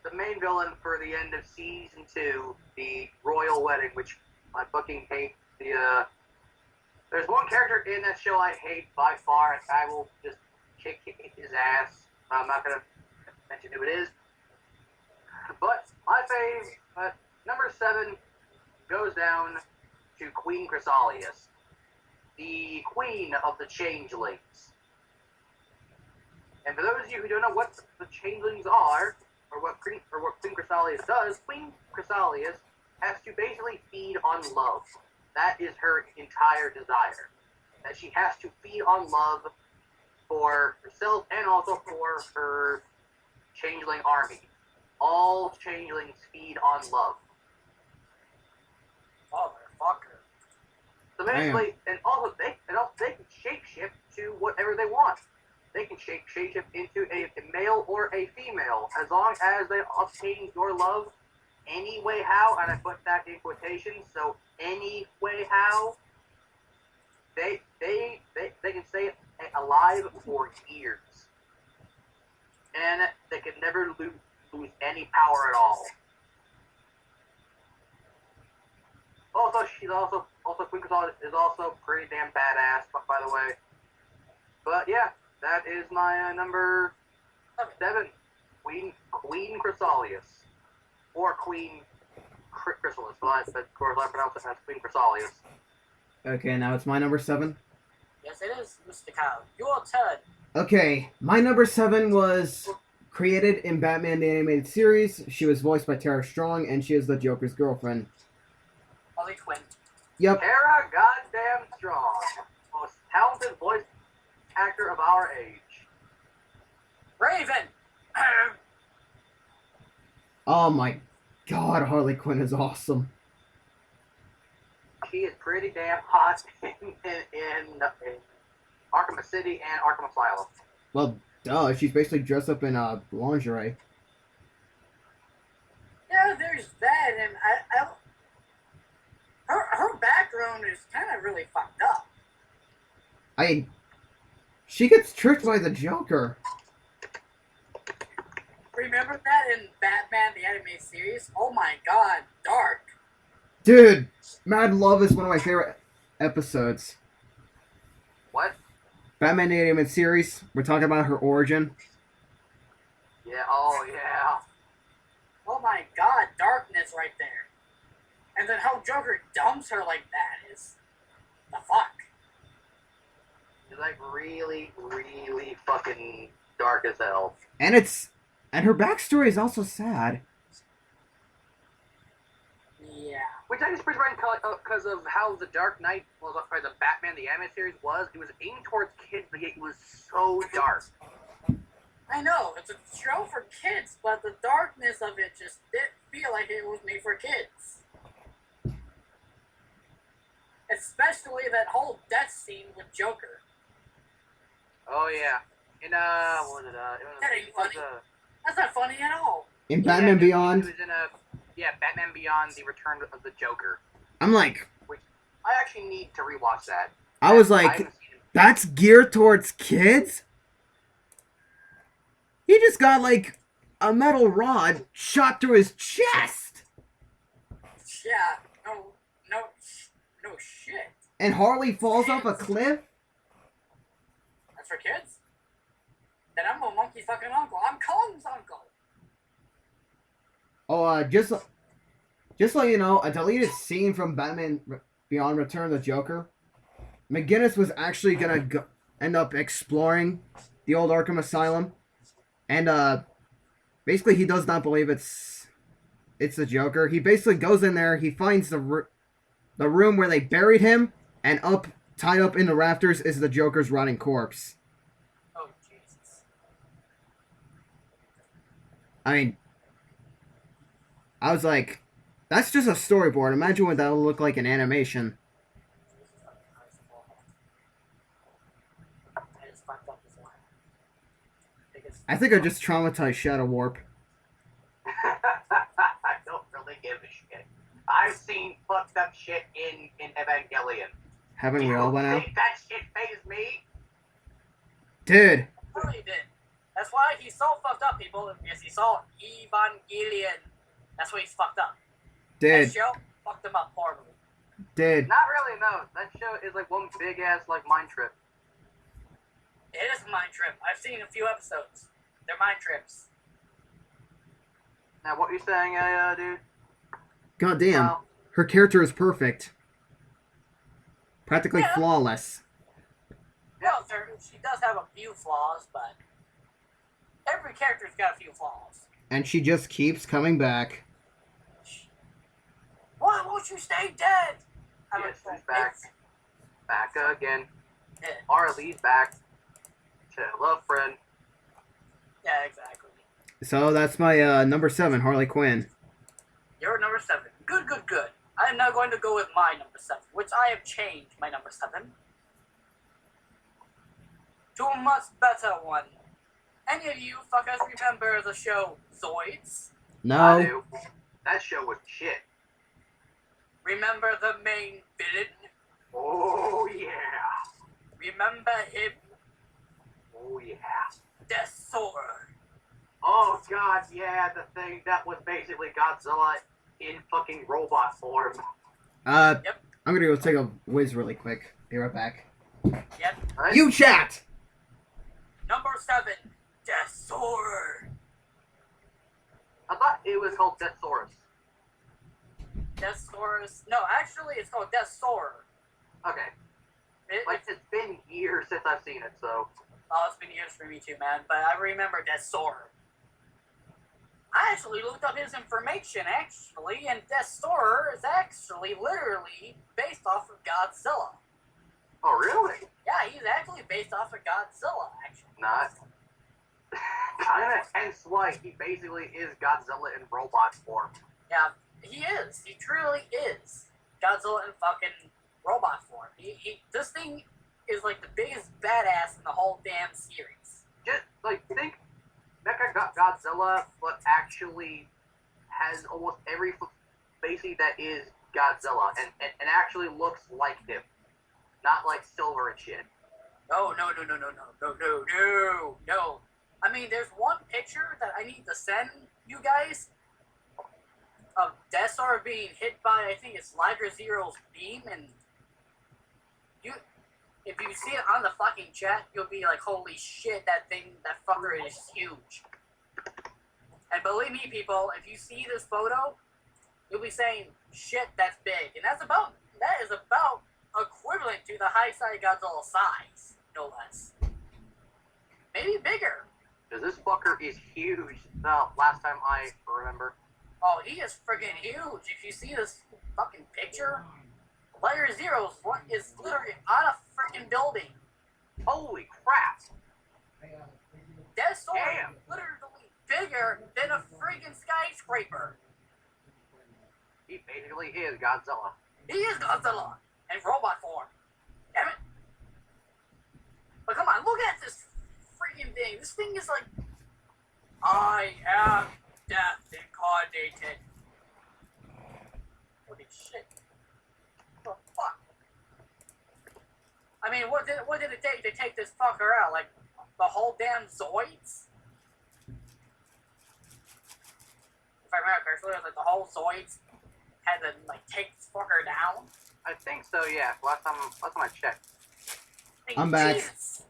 the main villain for the end of season 2, the Royal Wedding, which I fucking hate. There's one character in that show I hate by far, and I will just kick his ass. I'm not gonna mention who it is. But my fave, number 7, goes down to Queen Chrysalius, the queen of the changelings. And for those of you who don't know what the changelings are, or what Queen Chrysalius does, Queen Chrysalius has to basically feed on love. That is her entire desire. That she has to feed on love for herself and also for her changeling army. All changelings feed on love. Motherfucker. So basically, and also they can shapeshift to whatever they want. They can shapeshift into a male or a female, as long as they obtain your love any way how, and I put that in quotations. So any way how, they can stay alive for years, and they can never lose any power at all. Also, she's also Queen Chrysalius is also pretty damn badass, by the way. But yeah, that is my number 7, Queen Chrysalius, or Queen Chrysalis, but of course I pronounce it as Queen Chrysalius. Okay, now it's my number 7. Yes, it is, Mr. Cow. Your turn. Okay, my number 7 was created in Batman the Animated Series. She was voiced by Tara Strong, and she is the Joker's girlfriend. Harley Quinn. Yep. Tara goddamn Strong, most talented voice actor of our age. Raven. Oh my god, Harley Quinn is awesome. She is pretty damn hot in Arkham City and Arkham Asylum. Well, duh, she's basically dressed up in lingerie. Yeah, there's that, and her background is kind of really fucked up. She gets tricked by the Joker. Remember that in Batman the Animated Series? Oh my god, dark. Dude, Mad Love is one of my favorite episodes. What? Batman the Animated Series, we're talking about her origin. Yeah, oh yeah. Oh my god, darkness right there. And then how Joker dumps her like that is the fuck. It's like really, really fucking dark as hell. And her backstory is also sad. Yeah. Which I just pretty much because of how the Dark Knight was, or the Batman the Animated Series was. It was aimed towards kids, but yet it was so dark. I know, it's a show for kids, but the darkness of it just didn't feel like it was made for kids. Especially that whole death scene with Joker. Oh yeah. In what was it? That ain't funny. That's not funny at all. In Batman Beyond, It was in Batman Beyond: The Return of the Joker. I'm like, I actually need to rewatch that. I was I like, haven't seen it. that's geared towards kids? He just got like a metal rod shot through his chest. Yeah, no shit. And Harley falls off a cliff? That's for kids? Then I'm a monkey fucking uncle. I'm Kong's uncle. Oh, just so you know, a deleted scene from Batman Beyond Return of the Joker McGinnis was actually gonna end up exploring the old Arkham Asylum, and basically he does not believe it's the Joker. He basically goes in there, he finds the room where they buried him, and tied up in the rafters is the Joker's rotting corpse. Oh, Jesus. I mean, I was like, that's just a storyboard. Imagine what that'll look like in animation. I just fucked up this one. I think I just traumatized Shadow Warp. I don't really give a shit. I've seen fucked up shit in Evangelion. Haven't we all by now? Think that shit fazed me? Dude. Really did. That's why he's so fucked up, people. Because he saw Evangelion. That's why he's fucked up. Dude. That show fucked him up horribly. Dude. Not really, no. That show is like one big ass like mind trip. It is a mind trip. I've seen a few episodes. They're mind trips. Now, what you saying, dude? God damn. Her character is perfect. Practically flawless. Well, she does have a few flaws, but every character's got a few flaws. And she just keeps coming back. Why won't you stay dead? Yes, she's back. Back again. Yeah. Harley's back. To love friend. Yeah, exactly. So that's my number 7, Harley Quinn. You're number 7. Good, good, good. I am now going to go with my number 7, which I have changed my number 7 to a much better one. Any of you fuckers remember the show Zoids? No. I do. That show was shit. Remember the main villain? Oh, yeah. Remember him? Oh, yeah. Death Sword. Oh, God, yeah. The thing that was basically Godzilla in fucking robot form. Yep. I'm gonna go take a whiz really quick. Be right back. Yep. Right? You chat! Number 7, Death Sword. I thought it was called Deathsaurus. Death Sword. No, actually, it's called Death Sword. Okay. It's been years since I've seen it, so... Oh, it's been years for me too, man. But I remember Death Sword. I actually looked up his information, actually, and Death Sword is actually literally based off of Godzilla. Oh, really? Yeah, he's actually based off of Godzilla, actually. Not. Kinda, hence why he basically is Godzilla in robot form. Yeah, he is. He truly is. Godzilla in fucking robot form. This thing is like the biggest badass in the whole damn series. Just, like, think Mecha Godzilla, but actually has almost every species that is Godzilla, and actually looks like him. Not like silver and shit. No. I mean, there's one picture that I need to send you guys of Death Star being hit by, I think it's Liger Zero's beam, and if you see it on the fucking chat, you'll be like, holy shit, that fucker is huge. And believe me, people, if you see this photo, you'll be saying, shit, that's big. And that is about equivalent to the high side Godzilla size, no less. Maybe bigger. Because this fucker is huge. The last time I remember. Oh, he is friggin' huge. If you see this fucking picture, Layer Zero is literally on a freaking building. Holy crap! Death Sword Damn. is literally bigger than a freaking skyscraper. He basically is Godzilla. He is Godzilla in robot form. Damn it. But come on, look at this freaking thing. This thing is like, I am death incarnated. Holy shit. What the fuck? I mean, what did it take to take this fucker out? Like, the whole damn Zoids? If I remember correctly, it was like the whole Zoids had to, like, take this fucker down. I think so, yeah. Last time I checked. Like, I'm back. Jesus.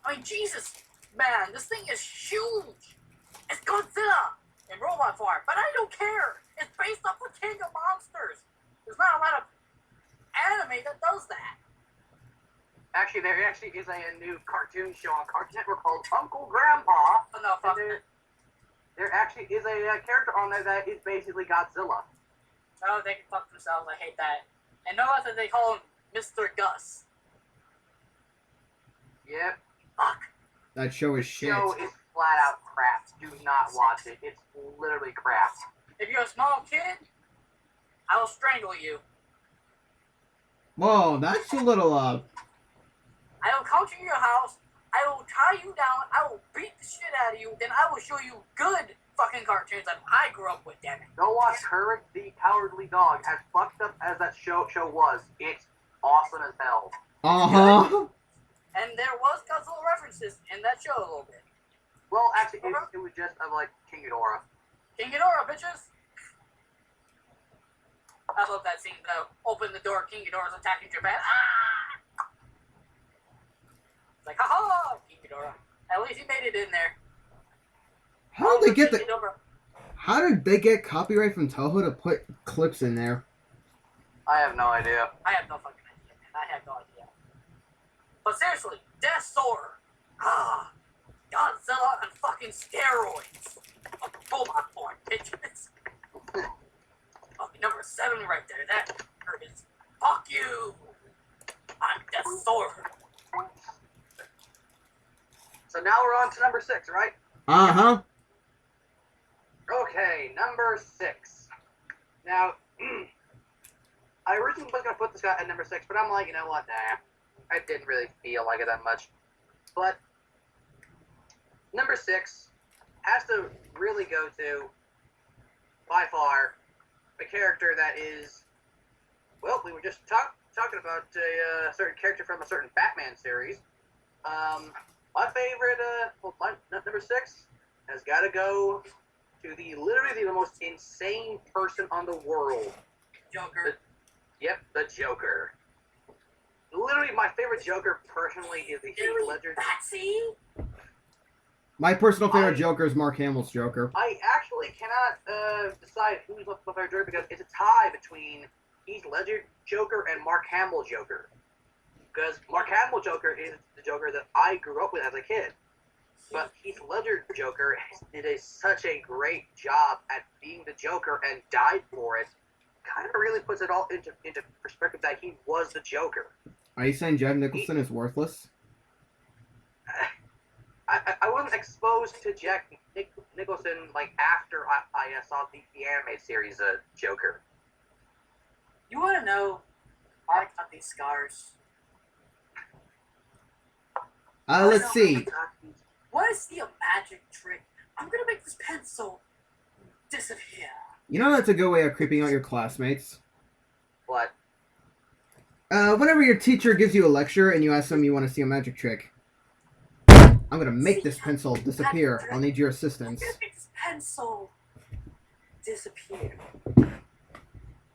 I mean, Jesus, man, this thing is huge. It's Godzilla in robot form, but I don't care. It's based off the King of Monsters. There's not a lot of anime that does that. Actually, there actually is a new cartoon show on Cartoon Network called Uncle Grandpa. Oh, no, fuck it. There actually is a character on there that is basically Godzilla. Oh, they can fuck themselves. I hate that. And no other, they call him Mr. Gus. Yep. Fuck. That show is The shit. show is flat out crap. Do not watch it. It's literally crap. If you're a small kid, I will strangle you. Whoa, that's a little, I will come to your house, I will tie you down, I will beat the shit out of you, then I will show you good fucking cartoons that I grew up with, damn it. Go watch Courage the Cowardly Dog. As fucked up as that show was, it's awesome as hell. uh-huh. And there was Godzilla references in that show a little bit. Well, actually, it was just of like King Ghidorah. King Ghidorah, bitches! I love that scene though. Open the door, King Ghidorah's attacking Japan. Ah! It's like, haha, King Ghidorah. At least he made it in there. How did they get the... King Ghidorah. How did they get copyright from Toho to put clips in there? I have no idea. I have no fucking idea, man. I have no idea. But seriously, Death Sword. Ah, Godzilla and fucking steroids. Oh, Robot porn, bitches. Fucking number 7 right there. That is fuck you. I'm Death Sword. So now we're on to number 6, right? Uh-huh. Okay, number 6. Now, I originally was going to put this guy at number 6, but I'm like, you know what, nah. I didn't really feel like it that much. But, number 6 has to really go to, by far, a character that is, well, we were just talking about a certain character from a certain Batman series. My favorite, number 6 has got to go to literally the most insane person on the world. Joker. Yep, the Joker. Literally, my favorite Joker personally is the Heath Ledger. Patsy? My personal favorite Joker is Mark Hamill's Joker. I actually cannot decide who's my favorite Joker because it's a tie between Heath Ledger Joker and Mark Hamill Joker. Because Mark Hamill Joker is the Joker that I grew up with as a kid. But Heath Ledger Joker did such a great job at being the Joker and died for it. Kind of really puts it all into perspective that he was the Joker. Are you saying Jack Nicholson is worthless? I wasn't exposed to Jack Nicholson like after I saw the anime series Joker. You want to know how I got these scars? Let's see. What is the magic trick? I'm gonna make this pencil disappear. You know that's a good way of creeping out your classmates. What? Whenever your teacher gives you a lecture and you ask them you want to see a magic trick, I'm gonna make this pencil disappear. I'll need your assistance. I'm gonna make this pencil disappear.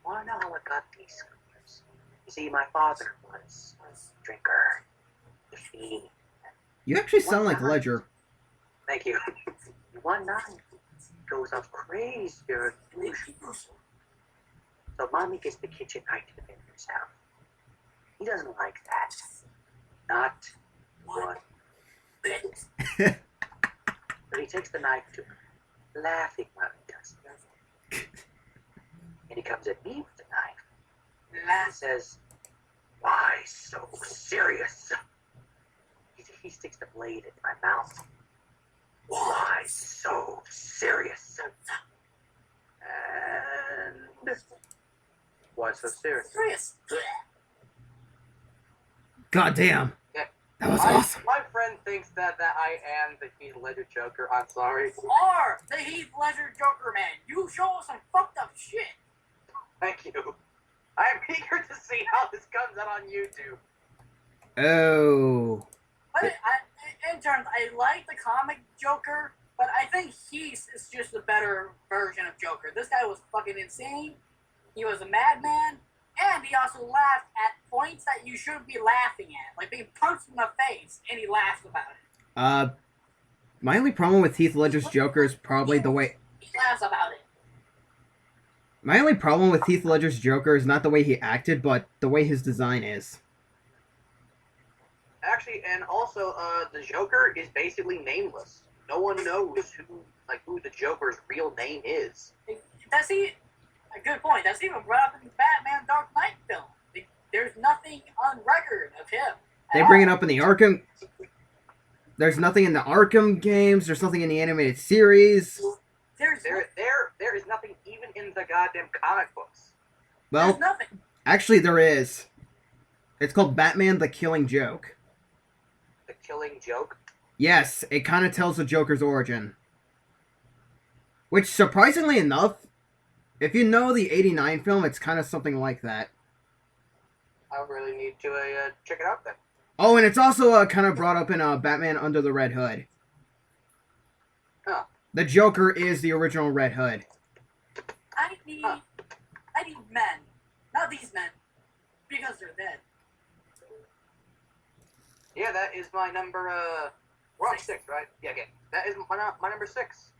Wanna know how I got these scars? You see, my father was a drinker. You actually sound like Ledger. Thank you. One night, he goes off crazy. So mommy gets the kitchen knife to defend herself. He doesn't like that. Not one bit. But he takes the knife to her, laughing while he does it. And he comes at me with the knife. And he says, "Why so serious?" He sticks the blade in my mouth. Why so serious? And why so serious? God damn. Yeah. That was awesome. My friend thinks that I am the Heath Ledger Joker. I'm sorry. You are the Heath Ledger Joker, man. You show us some fucked up shit. Thank you. I am eager to see how this comes out on YouTube. Oh. But in terms, I like the comic Joker, but I think Heath is just a better version of Joker. This guy was fucking insane. He was a madman, and he also laughed at points that you shouldn't be laughing at, like being punched in the face, and he laughs about it. My only problem with Heath Ledger's Joker is probably the way... He laughs about it. My only problem with Heath Ledger's Joker is not the way he acted, but the way his design is. Actually, and also, the Joker is basically nameless. No one knows who the Joker's real name is. That's a good point. That's even brought up in the Batman Dark Knight film. There's nothing on record of him. They bring it up in the Arkham. There's nothing in the Arkham games. There's nothing in the animated series. There is nothing even in the goddamn comic books. Well, there's nothing. Actually, there is. It's called Batman: The Killing Joke. The Killing Joke? Yes, it kind of tells the Joker's origin. Which, surprisingly enough, if you know the '89 film, it's kind of something like that. I really need to check it out then. Oh, and it's also kind of brought up in Batman Under the Red Hood. Huh. The Joker is the original Red Hood. I need men, not these men, because they're dead. Yeah, that is my number. We're on 6, right? Yeah, okay. That is my number 6.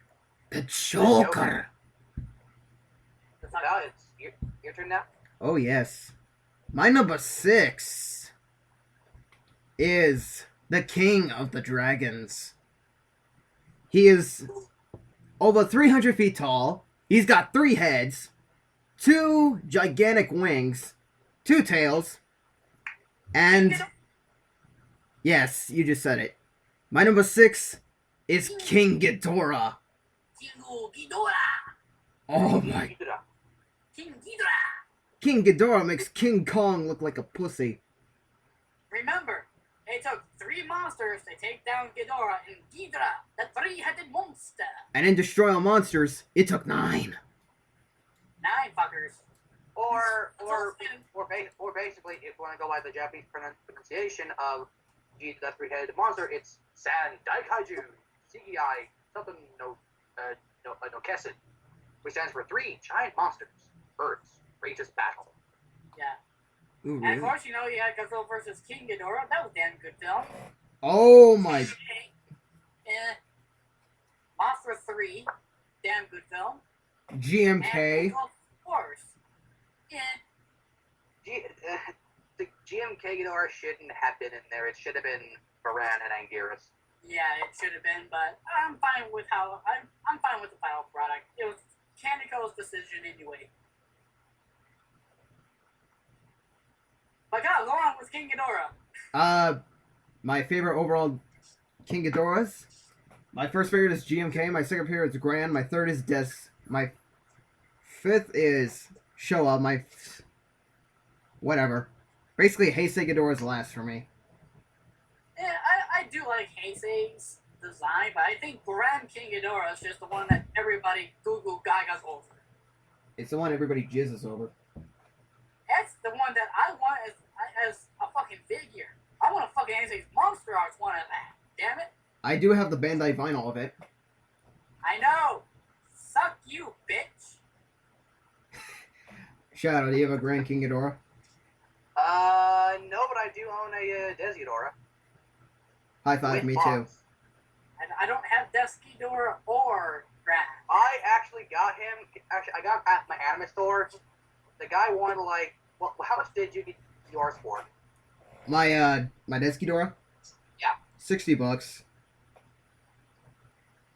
The Joker. Now it's your turn now. Oh yes, my number 6 is the King of the Dragons. He is over 300 feet tall. He's got 3 heads, 2 gigantic wings, 2 tails, and yes, you just said it. My number 6 is King Ghidorah. Oh my! King Ghidorah. King Ghidorah makes King Kong look like a pussy. Remember, it took 3 monsters to take down Ghidorah and Ghidorah, the 3-headed monster. And in Destroy All Monsters, it took 9. 9 fuckers. Or basically, if you want to go by the Japanese pronunciation of the 3-headed monster, it's San Daikaiju CEI something no Kessen, which stands for 3 giant monsters, birds, greatest battle. Yeah. Ooh, And really? of course, you know, Godzilla vs. King Ghidorah. That was a damn good film. Oh my! Monster 3, damn good film. GMK. And of course, The GMK Ghidorah shouldn't have been in there. It should have been Baran and Anguirus. yeah, it should have been, but I'm fine with I'm fine with the final product. It was Kaniko's decision anyway. But God, go on with King Ghidorah. My favorite overall King Ghidorahs. My first favorite is GMK. My second favorite is Grand. My third is Des. My fifth is Showa. Whatever. Basically, Heisei Ghidorah's last for me. Yeah, I do like Heisei's design, but I think Grand King Ghidorah is just the one that everybody Goo Gaga's over. It's the one everybody jizzes over. That's the one that I want as a fucking figure. I want a fucking Heisei's Monster Arts one of that. Damn it. I do have the Bandai vinyl of it. I know. Suck you, bitch. Shadow, do you have a Grand King Ghidorah? No, but I do own a Desiodora. High five, me too. And I don't have Ghidorah or Grand. I actually got him. Actually, I got him at my anime store. The guy wanted well, how much did you get yours for? My Ghidorah? Yeah. $60.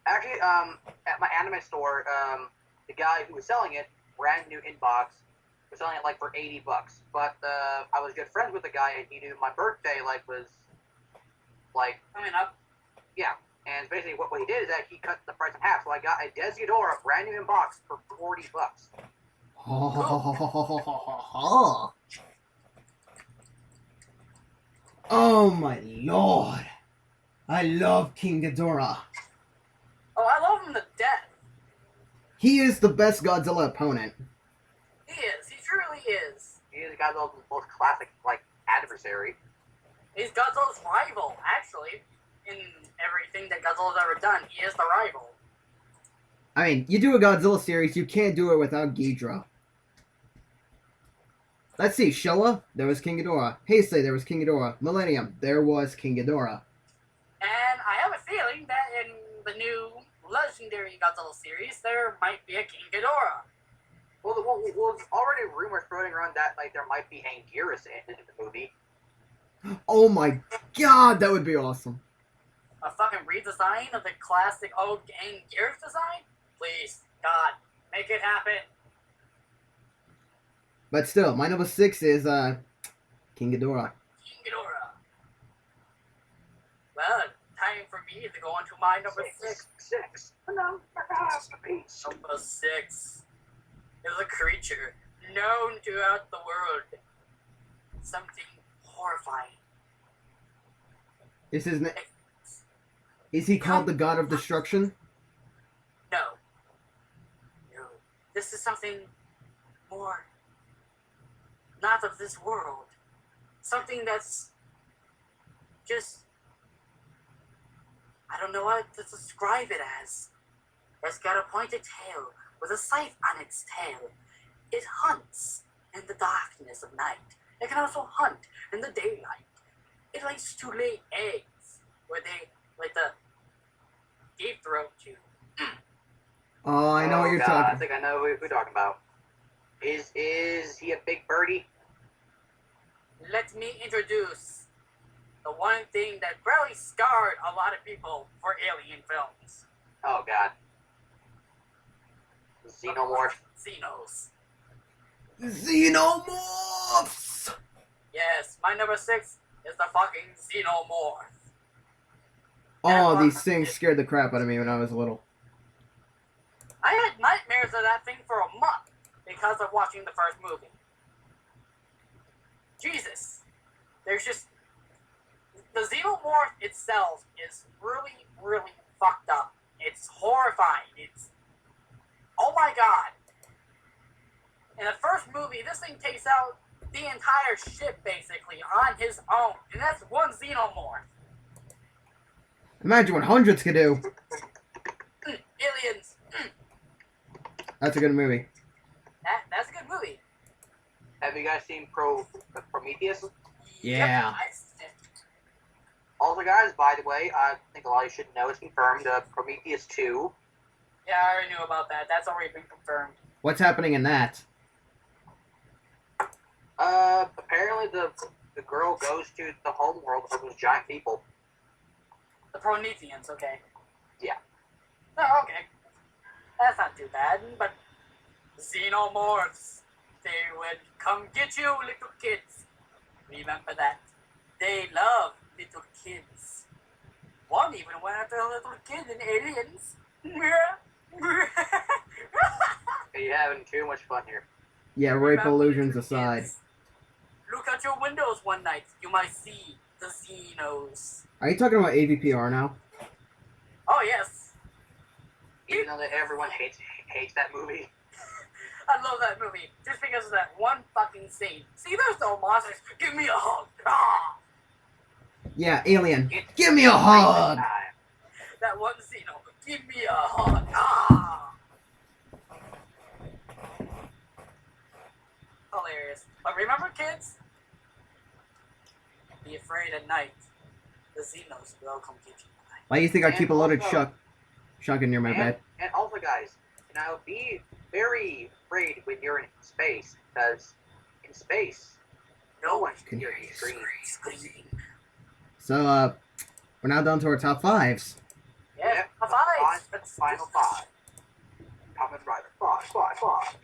Actually, at my anime store, the guy who was selling it, brand new inbox, was selling it for $80. But I was good friends with the guy, and he knew my birthday was coming up. Yeah. And basically, what he did is that he cut the price in half. So I got a Desiodora brand new inbox for $40. Oh my lord! I love King Ghidorah. Oh, I love him to death. He is the best Godzilla opponent. He is. He truly is. He is Godzilla's most classic adversary. He's Godzilla's rival, actually. In everything that Godzilla's ever done, he is the rival. I mean, you do a Godzilla series, you can't do it without Ghidorah. Let's see, Showa, there was King Ghidorah. Heisei, there was King Ghidorah. Millennium, there was King Ghidorah. And I have a feeling that in the new Legendary Godzilla series, there might be a King Ghidorah. Well, already rumors floating around that like there might be Anguirus in the movie. Oh my god, that would be awesome. A fucking redesign of the classic old Gears design? Please, God, make it happen. But still, my number 6 is King Ghidorah. King Ghidorah. Well, time for me to go on to my number 6. Number 6 is a creature known throughout the world. Something horrifying. Is he called the God of Destruction? No. No. This is something more not of this world. Something that's just, I don't know what to describe it as. It's got a pointed tail with a scythe on its tail. It hunts in the darkness of night. It can also hunt in the daylight. It likes to lay eggs where they like the deep throat to. Oh, I know what you're talking. I think I know who we're talking about. Is he a big birdie? Let me introduce the one thing that really scarred a lot of people for alien films. Oh god. Xenomorph. Xenos. Xenomorphs! Yes, my number 6 is the fucking Xenomorph. Oh, these things scared the crap out of me when I was little. I had nightmares of that thing for a month because of watching the first movie. Jesus. There's just... The Xenomorph itself is really, really fucked up. It's horrifying. It's... Oh my god. In the first movie, this thing takes out the entire ship, basically, on his own. And that's one Xenomorph. Imagine what hundreds could do. Aliens. That's a good movie. That's a good movie. Have you guys seen Prometheus? Yeah. Yep, Also, guys, by the way, I think a lot of you should know it's confirmed. Prometheus 2. yeah, I already knew about that. That's already been confirmed. What's happening in that? Apparently the girl goes to the homeworld of those giant people. The Prometheans, okay. Yeah. Oh, okay. That's not too bad, but Xenomorphs, they would come get you, little kids. Remember that. They love little kids. One even went after a little kid in Aliens. You're having too much fun here. Yeah, rape illusions aside. Kids. Look out your windows one night. You might see the Xenos. Are you talking about AVPR now? Oh, yes. Even though that everyone hates that movie. I love that movie just because of that one fucking scene. See, there's no monsters. Give me a hug. Ah! Yeah, Alien. Give me a hug! That one Xeno. Give me a hug. Ah! Hilarious. But remember, kids? Be afraid at night. The Xenos will come get you at night. Why do you think I keep a loaded shotgun near my bed? And also, guys, be very afraid when you're in space, because in space, no one can hear you scream. So, we're now down to our top 5s. Yeah, five. Final 5. Coming right. 5.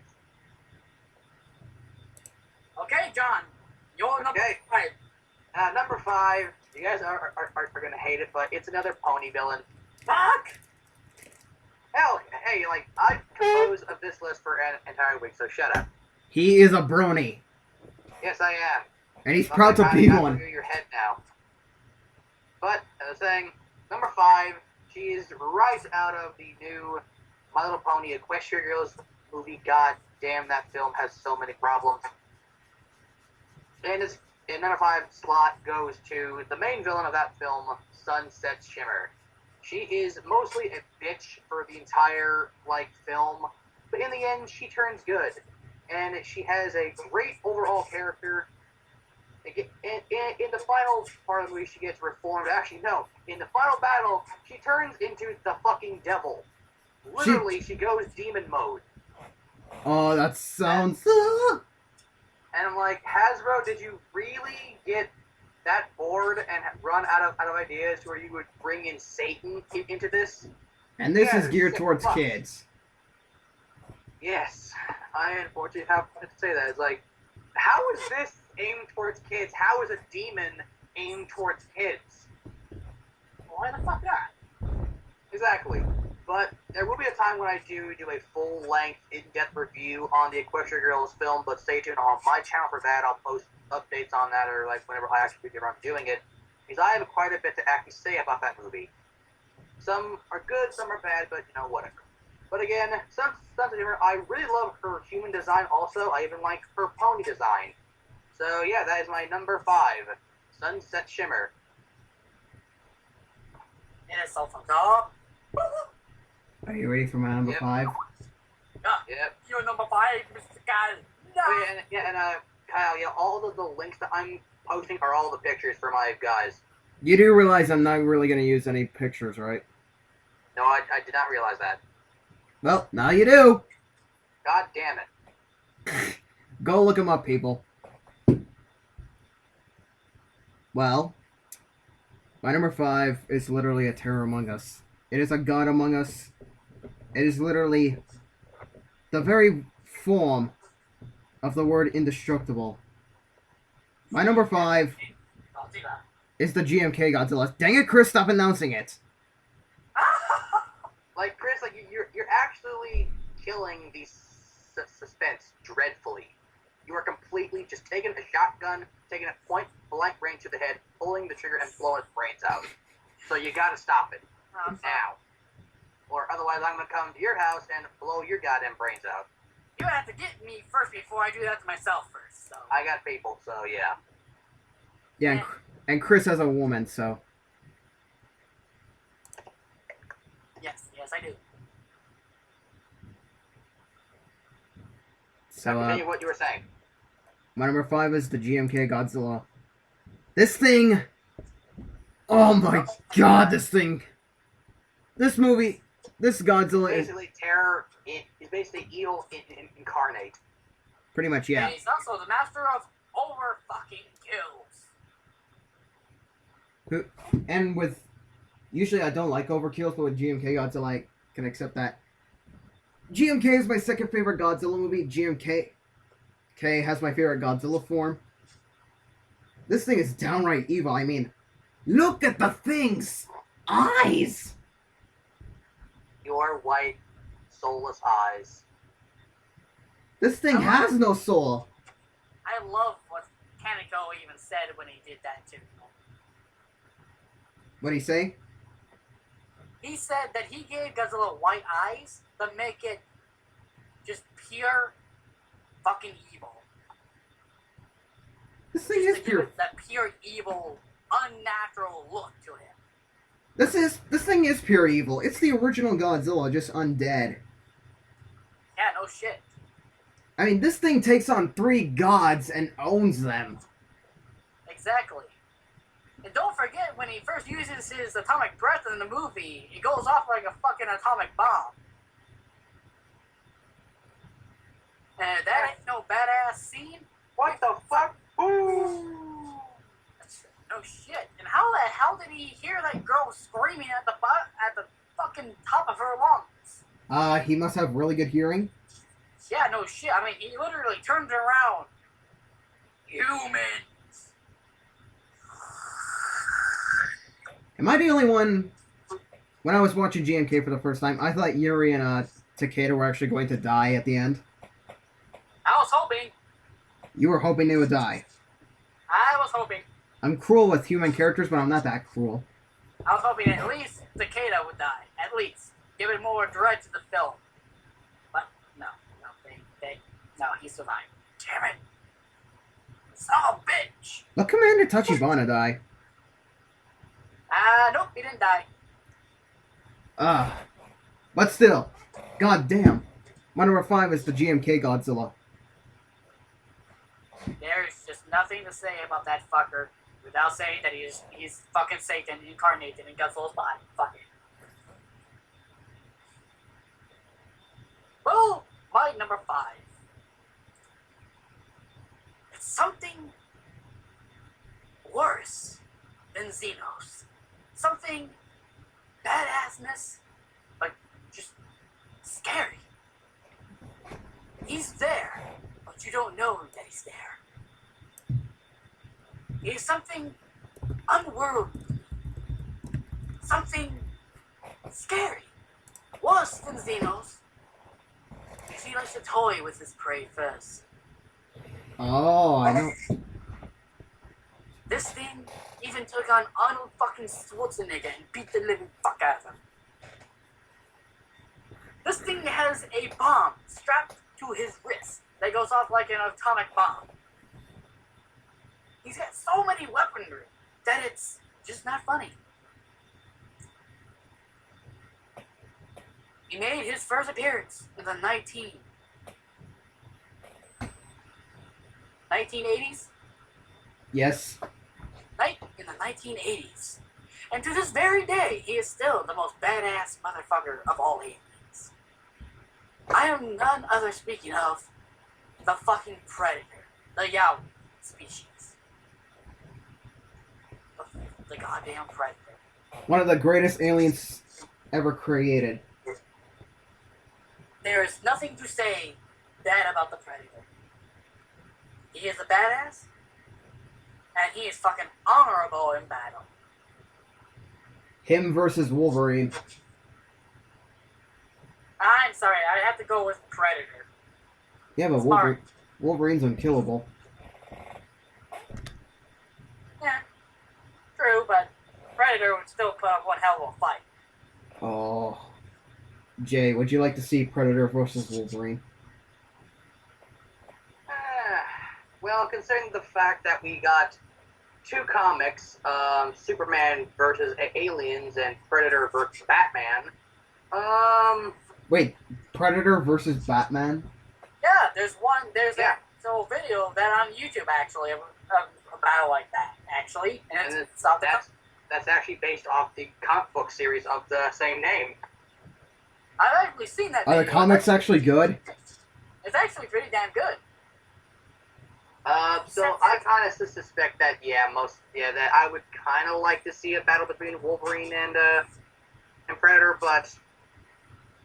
Okay, John. You're number 5. Number 5. You guys are gonna hate it, but it's another pony villain. Fuck! Hell, hey, I composed of this list for an entire week, so shut up. He is a brony. Yes, I am. And he's proud to be one. Through your head now. But, as I was saying, number 5, she is right out of the new My Little Pony Equestria Girls movie. God damn, that film has so many problems. And in number 5 slot goes to the main villain of that film, Sunset Shimmer. She is mostly a bitch for the entire, film, but in the end, she turns good. And she has a great overall character. In the final part of the movie, she gets reformed. Actually, no. In the final battle, she turns into the fucking devil. Literally, she goes demon mode. Oh, that sounds. And I'm like, Hasbro, did you really get that bored and run out of ideas where you would bring in Satan into this? And this Yeah, is they're geared sick towards fucks. kids. Yes, I unfortunately have to say that. It's like, how is this aimed towards kids? How is a demon aimed towards kids? Why the fuck not? Exactly. But there will be a time when I do a full-length, in-depth review on the Equestria Girls film, but stay tuned on my channel for that. I'll post updates on that, or like whenever I actually get around to doing it, because I have quite a bit to actually say about that movie. Some are good, some are bad, but you know, whatever. But again, some stuff is different. I really love her human design also. I even like her pony design. So yeah, that is my number 5, Sunset Shimmer. It is so fucked up. Are you ready for my number 5? Yeah, Yep. you're number 5, Mr. Guy. No. Oh, yeah, and Kyle, yeah, all of the links that I'm posting are all the pictures for my guys. You do realize I'm not really going to use any pictures, right? No, I did not realize that. Well, now you do. God damn it. Go look them up, people. Well, my number 5 is literally a terror among us. It is a god among us. It is literally the very form of the word indestructible. My number 5 is the GMK Godzilla. Dang it, Chris, stop announcing it. Like, Chris, like, you're actually killing the suspense dreadfully. You are completely just taking a shotgun, taking a point blank range to the head, pulling the trigger, and blowing its brains out. So you gotta stop it. Now. Or otherwise I'm gonna come to your house and blow your goddamn brains out. You have to get me first before I do that to myself first. So. I got people, so yeah. Yeah, and Chris has a woman, so. Yes, I do. So, Continue what you were saying. My number 5 is the GMK Godzilla. This thing. Oh my god, this thing. This movie. This Godzilla is. Basically, terror is basically evil incarnate. Pretty much, yeah. And he's also the master of over fucking kills. And with. Usually I don't like overkills, but with GMK Godzilla, I can accept that. GMK is my second favorite Godzilla movie. GMK has my favorite Godzilla form. This thing is downright evil. I mean, look at the thing's eyes! Your white, soulless eyes. This thing has no soul. I love what Kaneko even said when he did that too. What'd he say? He said that he gave Godzilla white eyes to make it just pure fucking evil. This thing Just is to give pure. it that pure evil, unnatural look to him. This thing is pure evil. It's the original Godzilla, just undead. Yeah, no shit. I mean, this thing takes on 3 gods and owns them. Exactly. And don't forget, when he first uses his atomic breath in the movie, it goes off like a fucking atomic bomb. And that ain't no badass scene. What the fuck? Ooh! No shit. And how the hell did he hear that girl screaming at the fucking top of her lungs? He must have really good hearing. Yeah, no shit. I mean, he literally turns around. Humans. Am I the only one? When I was watching GMK for the first time, I thought Yuri and Takeda were actually going to die at the end. I was hoping. You were hoping they would die. I was hoping. I'm cruel with human characters, but I'm not that cruel. I was hoping at least Takeda would die. At least. Give it more dread to the film. But, no, he survived. Damn it. Son of a bitch. Let Commander Tachibana die. Nope, he didn't die. But still, god damn. My number 5 is the GMK Godzilla. There's just nothing to say about that fucker without saying that he's fucking Satan incarnated in Godzilla's body. Fuck it. Well, My number 5. It's something worse than Xenos. Something badassness, but just scary. He's there, but you don't know that he's there. He's something unworldly. Something scary. Worse than Xenos. Because he likes to toy with his prey first. Oh, I know. This thing even took on Arnold fucking Schwarzenegger and beat the living fuck out of him. This thing has a bomb strapped to his wrist that goes off like an atomic bomb. He's got so many weaponry that it's just not funny. He made his first appearance in the 1980s? Yes. In the 1980s. And to this very day, he is still the most badass motherfucker of all aliens. I am none other speaking of the fucking Predator. The Yao species. The goddamn Predator. One of the greatest aliens ever created. There is nothing to say bad about the Predator. He is a badass, and he is fucking honorable in battle. Him versus Wolverine. I'm sorry, I have to go with Predator. Yeah, but Wolverine's unkillable. Yeah, true, but Predator would still put up one hell of a fight. Oh. Jay, would you like to see Predator versus Wolverine? Well, considering the fact that we got 2 comics, Superman versus Aliens and Predator versus Batman, Wait, Predator versus Batman? Yeah, there's Yeah. a whole video of that on YouTube actually, of a battle like that, actually. And it's that's actually based off the comic book series of the same name. I've actually seen that Are video. the comics actually good? It's actually pretty damn good. So I kind of suspect that, that I would kind of like to see a battle between Wolverine and Predator, but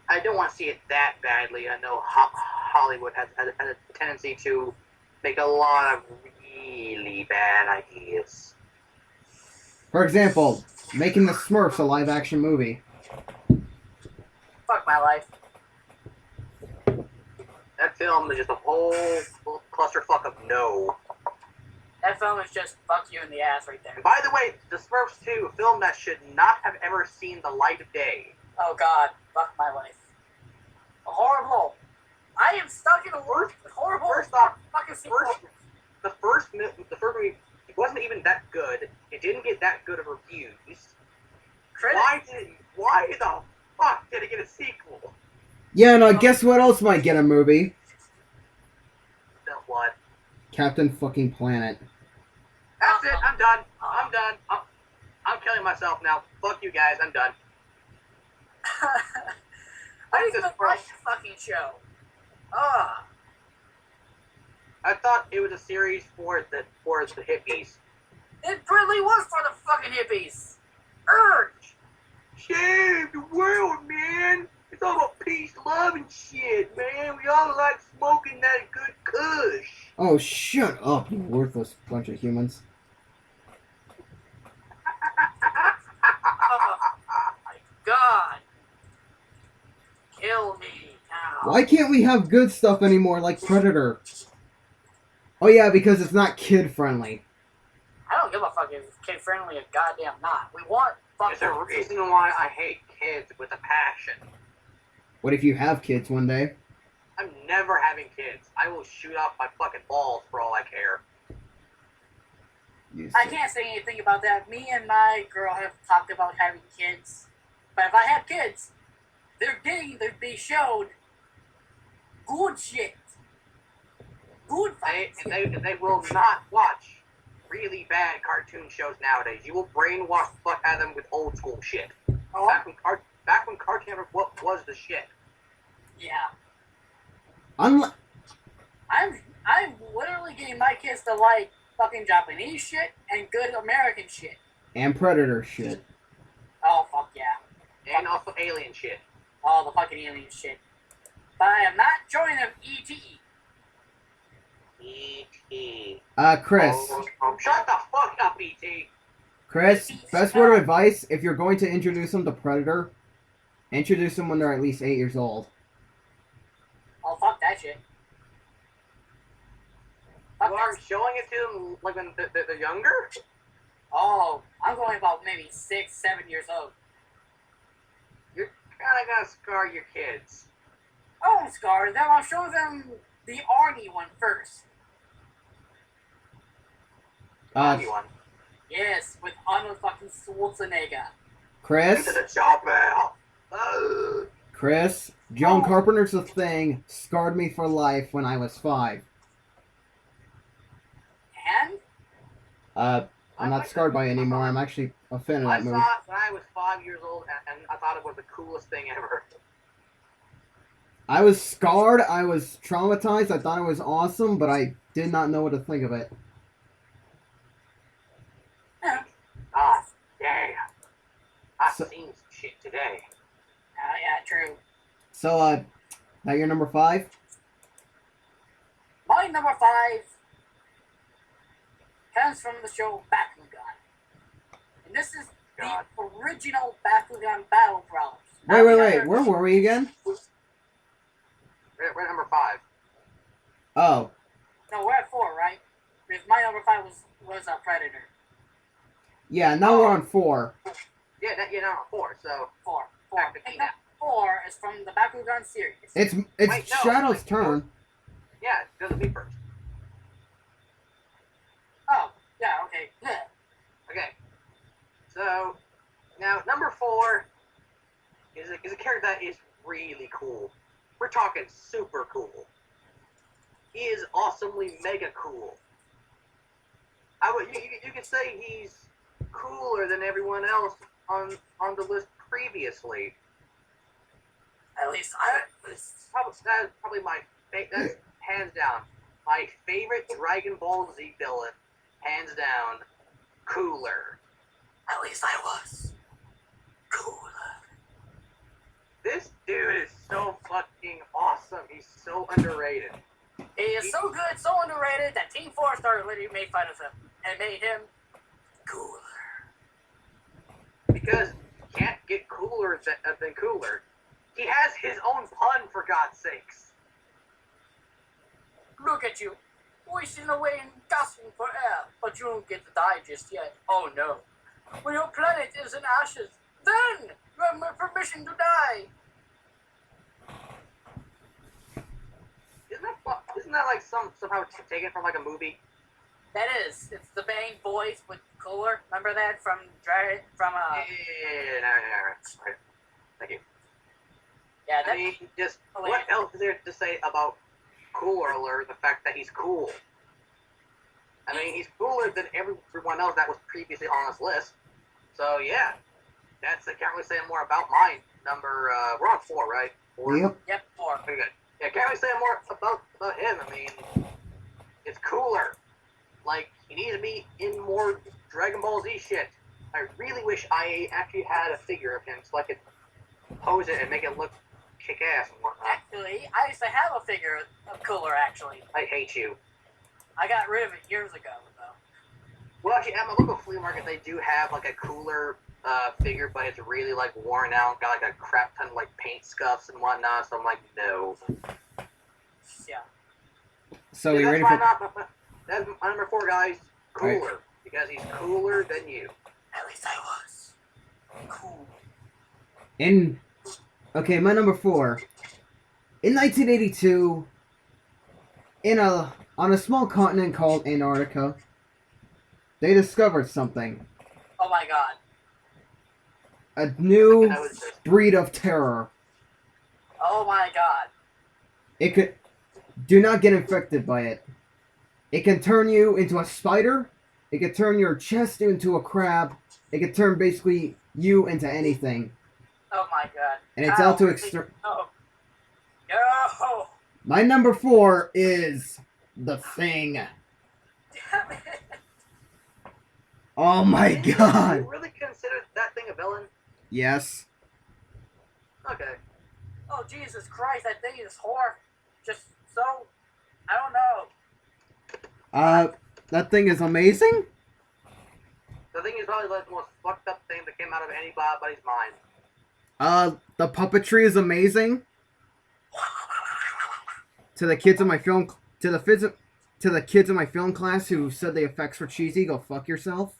I don't want to see it that badly. I know Hollywood has a tendency to make a lot of really bad ideas. For example, making the Smurfs a live-action movie. Fuck my life. That film is just a whole clusterfuck of no. That film is just fuck you in the ass right there. And by the way, The Smurfs 2, a film that should not have ever seen the light of day. Oh god, fuck my life. Horrible. I am stuck in a horrible First off, fucking sequel. the first movie, it wasn't even that good. It didn't get that good of reviews. Why the fuck did it get a sequel? Yeah, now guess what else might get a movie? Then what? Captain fucking Planet. That's it. I'm done. I'm killing myself now. Fuck you guys. I'm done. I didn't even watch the fucking show. Ugh. I thought it was a series for the hippies. It really was for the fucking hippies. Urge. Save the world, man. It's all about peace, love, and shit, man. We all like smoking that good kush. Oh, shut up, you worthless bunch of humans. Oh my god. Kill me now. Why can't we have good stuff anymore like Predator? Oh yeah, because it's not kid-friendly. I don't give a fuck if it's kid friendly or goddamn not. We want fucking. There's a reason why I hate kids with a passion. What if you have kids one day? I'm never having kids. I will shoot off my fucking balls for all I care. I can't say anything about that. Me and my girl have talked about having kids. But if I have kids, they showed good shit. Good fights. They will not watch really bad cartoon shows nowadays. You will brainwash the fuck out of them with old school shit. Oh? Back when Cartoon Network was the shit. Yeah. I'm literally getting my kids to like fucking Japanese shit and good American shit. And Predator shit. Oh fuck yeah. And also alien shit. All the fucking alien shit. But I am not joining them E.T. E.T. Chris. Shut the fuck up, E.T. Chris, best word of advice, if you're going to introduce them to Predator, introduce them when they're at least 8 years old. Oh fuck that shit. You are showing it to them like when they're younger? Oh, I'm going about maybe 6, 7 years old. You're kind of gonna scar your kids. I won't scar them. I'll show them the Arnie one first. Anyone. Yes, with Arnold fucking Schwarzenegger. Chris? To the chopper! Chris, John Carpenter's The Thing scarred me for life when I was 5. And? I'm not scarred by it anymore. I'm actually a fan of I that movie. saw it when I was 5 years old, and I thought it was the coolest thing ever. I was scarred, I was traumatized, I thought it was awesome, but I did not know what to think of it. Ah, yeah. I've seen some shit today. Yeah, true. So, now you're number 5? My number 5 comes from the show Bakugan. And this is the original Bakugan Battle Brawlers. Wait, where were we again? We're at number 5. Oh. No, we're at 4, right? Because my number 5 was a Predator. Yeah, now we're on 4. Yeah, now on 4, so... 4. Back to And 4 is from the Bakugan series. It's Wait, no, Shadow's turn. Yeah, it doesn't be first. Oh, yeah, okay. Yeah. Okay. So, now, number 4 is a character that is really cool. We're talking super cool. He is awesomely mega cool. You could say he's cooler than everyone else on the list previously. At least That's probably my that's hands down my favorite Dragon Ball Z villain. Hands down, cooler. At least I was cooler. This dude is so fucking awesome. He's so underrated. He is so good, so underrated that Team 4 started literally made fun of him and made him cooler. Because you can't get cooler than cooler. He has his own pun, for God's sakes. Look at you, wasting away and gasping for air, but you don't get to die just yet. Oh no. When your planet is in ashes, then you have my permission to die. Isn't that like somehow taken from like a movie? That is. It's the Bang Boys with Cooler. Remember that from Yeah, right. Thank you. Yeah, I mean, just what else is there to say about Cooler? The fact that he's cool. I mean, he's cooler than everyone else that was previously on this list. So yeah, I can't really say more about mine. We're on 4, right? 4? Yep. 4. Pretty good. Yeah, can't really say more about him. I mean, it's cooler. Like, he needs to be in more Dragon Ball Z shit. I really wish I actually had a figure of him so I could pose it and make it look kick-ass and whatnot. Actually, I used to have a figure of Cooler, actually. I hate you. I got rid of it years ago, though. Well, actually, at my local flea market, they do have, like, a cooler figure, but it's really, like, worn out, got, like, a crap ton of, like, paint scuffs and whatnot, so I'm like, no. Yeah. So Yeah, you ready for... That's my number 4, guys. Cooler. Right. Because he's cooler than you. At least I was. Cool. Okay, my number 4. In 1982, on a small continent called Antarctica, they discovered something. Oh my god. A new breed of terror. Oh my god. Do not get infected by it. It can turn you into a spider. It can turn your chest into a crab. It can turn basically you into anything. Oh my god. And it's out to exterminate. Oh. Yo! My number 4 is The Thing. Damn it. Oh my Do god. you really consider that thing a villain? Yes. Okay. Oh, Jesus Christ, that thing is horror. Just so. I don't know. That thing is amazing. The thing is probably like the most fucked up thing that came out of anybody's mind. The puppetry is amazing. To the kids in my film, to the kids in my film class who said the effects were cheesy, go fuck yourself.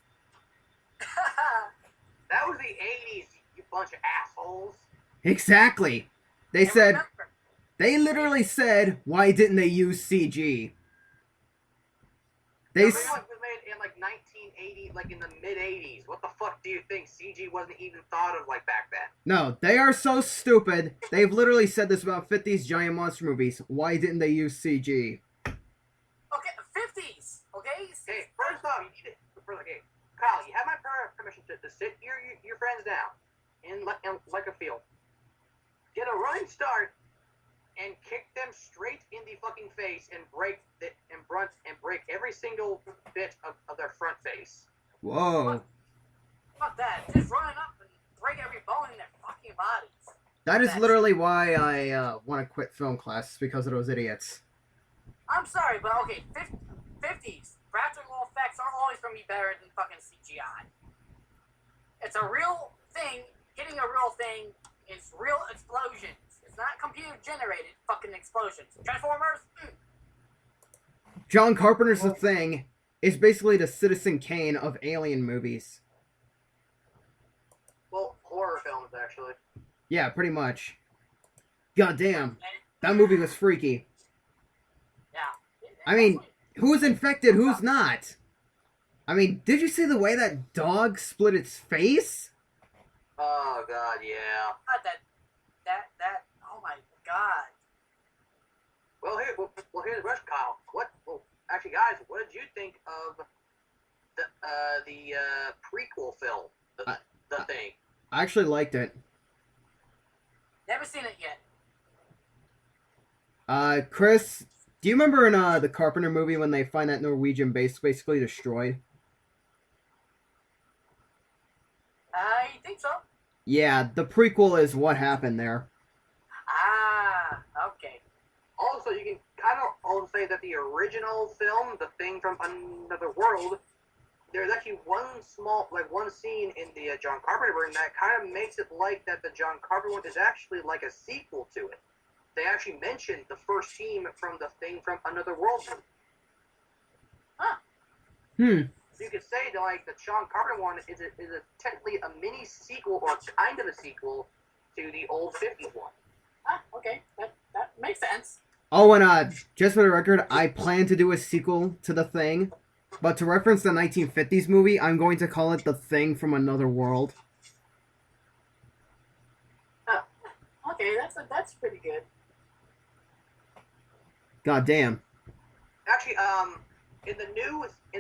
That was the 80s, you bunch of assholes. Exactly. They And said, remember, they literally said, why didn't they use CG? The They, movie was made in like 1980, like in the mid 80s. What the fuck do you think CG wasn't even thought of like back then? no, they are so stupid. They've literally said this about 50s giant monster movies. Why didn't they use CG? okay, 50s, okay? Okay, first off, you need to. Okay, Kyle, you have my permission to sit your friends down in like a field. Get a running start and kick them straight in the fucking face and break every single bit of their front face. Whoa. Fuck that. Just run up and break every bone in their fucking bodies. That is That's- literally why I want to quit film class, because of those idiots. I'm sorry, but okay, 50s. Practical effects are always going to be better than fucking CGI. It's a real thing. Hitting a real thing is real explosions. It's not computer-generated fucking explosions. Transformers? John Carpenter's The Thing is basically the Citizen Kane of alien movies. Well, horror films actually. Yeah, pretty much. God damn, that movie was freaky. Yeah. I mean, who's infected, who's not? I mean, did you see the way that dog split its face? Oh god, yeah. God, oh my god. Well, here's the question, Kyle. Actually, guys, what did you think of the prequel film, the Thing? I actually liked it. Never seen it yet. Chris, do you remember in the Carpenter movie when they find that Norwegian base basically destroyed? I think so. Yeah, the prequel is what happened there. Ah, okay. Also, you can kind of also say that the original film, The Thing from Another World, there's actually one scene in the John Carpenter version that kind of makes it like that the John Carpenter one is actually like a sequel to it. They actually mentioned the first scene from The Thing from Another World. Huh. So you could say that like the John Carpenter one is technically a mini sequel or kind of a sequel to the old 50s one. Ah, okay. That makes sense. Oh, and just for the record, I plan to do a sequel to The Thing, but to reference the 1950s movie, I'm going to call it The Thing from Another World. Okay, that's pretty good. God damn. Actually, in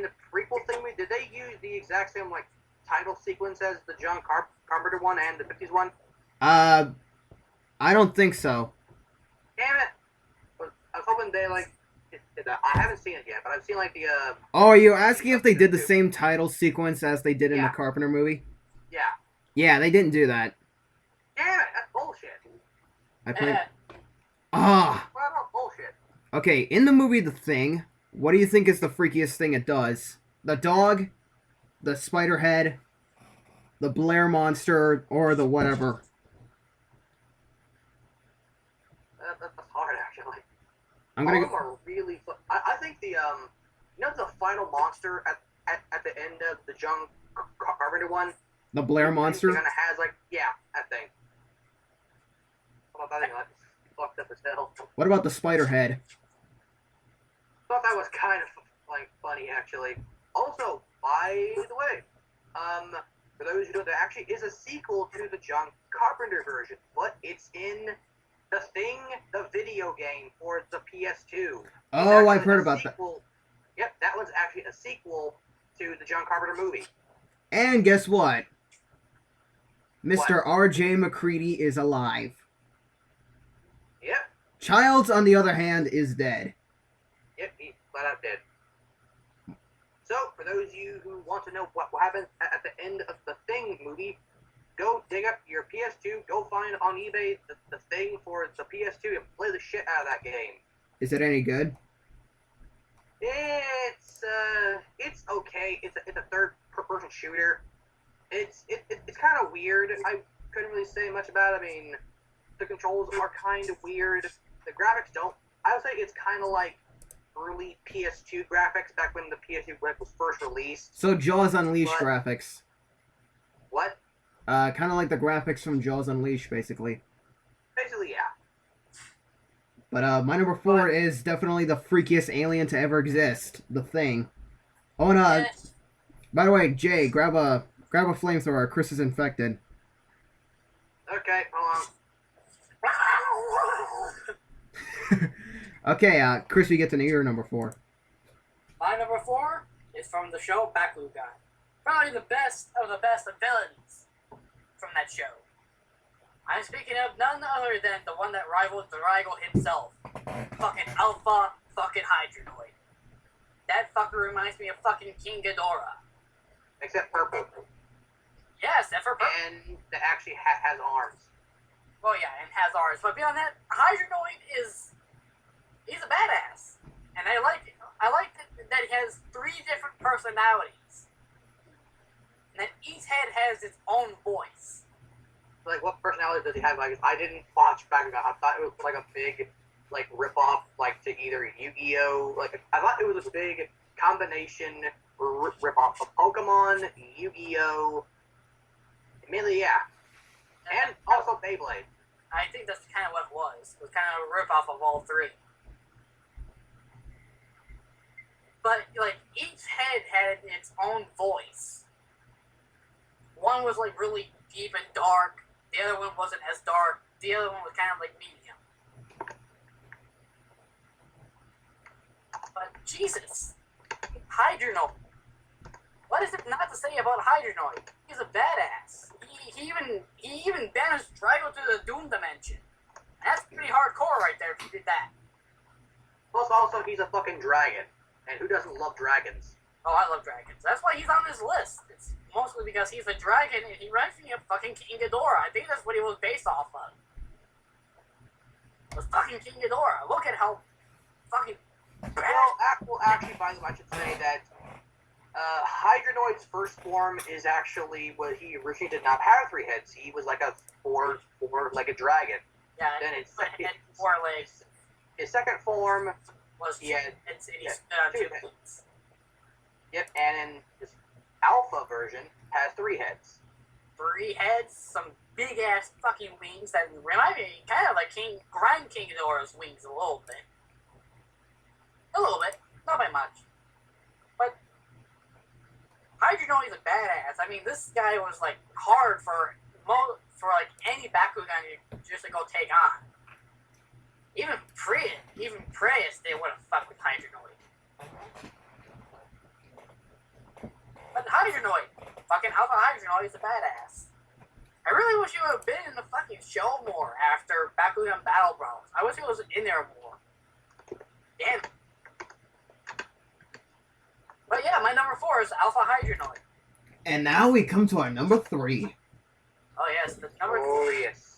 the prequel thing, did they use the exact same like title sequence as the John Carpenter one and the 50s one? I don't think so. Damn it! But I was hoping they like did that. I haven't seen it yet, but I've seen like the Oh, are you asking if they did the same title sequence as they did in Yeah. the Carpenter movie? yeah. Yeah, they didn't do that. Damn it! That's bullshit. I plan. Eh, Ah. What about bullshit? Okay, in the movie The Thing, what do you think is the freakiest thing it does? The dog, the spider head, the Blair monster, or the whatever? That's hard actually. I'm All gonna of them are really. I think the the final monster at the end of the John Carpenter one. the Blair monster. It kind of has like that thing. I thought that thing like fucked up as hell. What about the spider head? Thought that was kind of like funny actually. Also, by the way, for those who don't, there actually is a sequel to the John Carpenter version, but it's in The Thing, the video game for the PS2. Oh, I've heard about that. Yep, that one's actually a sequel to the John Carpenter movie. And guess what? Mr. R.J. McCready is alive. Yep. Childs, on the other hand, is dead. Yep, he's flat out dead. So, for those of you who want to know what happened at the end of the Thing movie, go dig up your PS2, go find on eBay the Thing for the PS2 and play the shit out of that game. Is it any good? It's okay. It's a third-person shooter. It's kind of weird. I couldn't really say much about it. I mean, the controls are kind of weird. The graphics don't. I would say it's kind of like early PS2 graphics back when the PS2 was first released. So Jaws Unleashed But- graphics. What? Kind of like the graphics from Jaws Unleashed, basically. Basically, yeah. But my number 4 is definitely the freakiest alien to ever exist, the Thing. Oh, and Yes. by the way, Jay, grab a flamethrower. Chris is infected. Okay, hold on. Okay, Chris, we get to your number 4. My number 4 is from the show Bakugan. Probably the best of the best abilities from that show. I'm speaking of none other than the one that rivals Drago himself. Fucking Alpha fucking Hydronoid. That fucker reminds me of fucking King Ghidorah. Except purple. Yes, and for purple. And that actually has arms. Well, yeah, and has ours. But beyond that, Hydronoid he's a badass. And I like that he has 3 different personalities. And that each head has its own voice. Like, what personality does he have? Like, I didn't watch Bakugan. I thought it was like a big, like, rip-off, like, to either Yu-Gi-Oh! Like, I thought it was a big combination rip-off of Pokemon, Yu-Gi-Oh! Mainly, yeah. And also Beyblade. I think that's kind of what it was. It was kind of a rip-off of all 3. But, like, each head had its own voice. One was, like, really deep and dark. The other one wasn't as dark. The other one was kind of, like, medium. But, Jesus. Hydronoid. What is it not to say about Hydronoid? He's a badass. He even banished Drago to the Doom Dimension. That's pretty hardcore right there if you did that. Plus, also, he's a fucking dragon. And who doesn't love dragons? Oh, I love dragons. That's why he's on this list. It's mostly because he's a dragon and he reminds me of fucking King Ghidorah. I think that's what he was based off of. It was fucking King Ghidorah. Look at how fucking bad. Well, actually, by the way, I should say that Hydronoid's first form is actually what he originally did not have 3 heads. He was like a four-legged dragon. Yeah, Then and it's 4 legs his second form. was He had- and he yeah, stood on 2 2 heads. feet. Yep, and in his alpha version has 3 heads. 3 heads, some big ass fucking wings that remind me kind of like Grand King Ghidorah's wings a little bit. A little bit, not by much. But Hydronoid is a badass. I mean, this guy was like hard for like any Bakugan just to go take on. Even Prius, they wouldn't fuck with Hydronoid. But Hydronoid, fucking Alpha Hydronoid is a badass. I really wish he would have been in the fucking show more after Bakugan Battle Bros. I wish he was in there more. Damn it. But yeah, my number 4 is Alpha Hydronoid. And now we come to our number 3. Oh yes, the number Oh, 3. yes.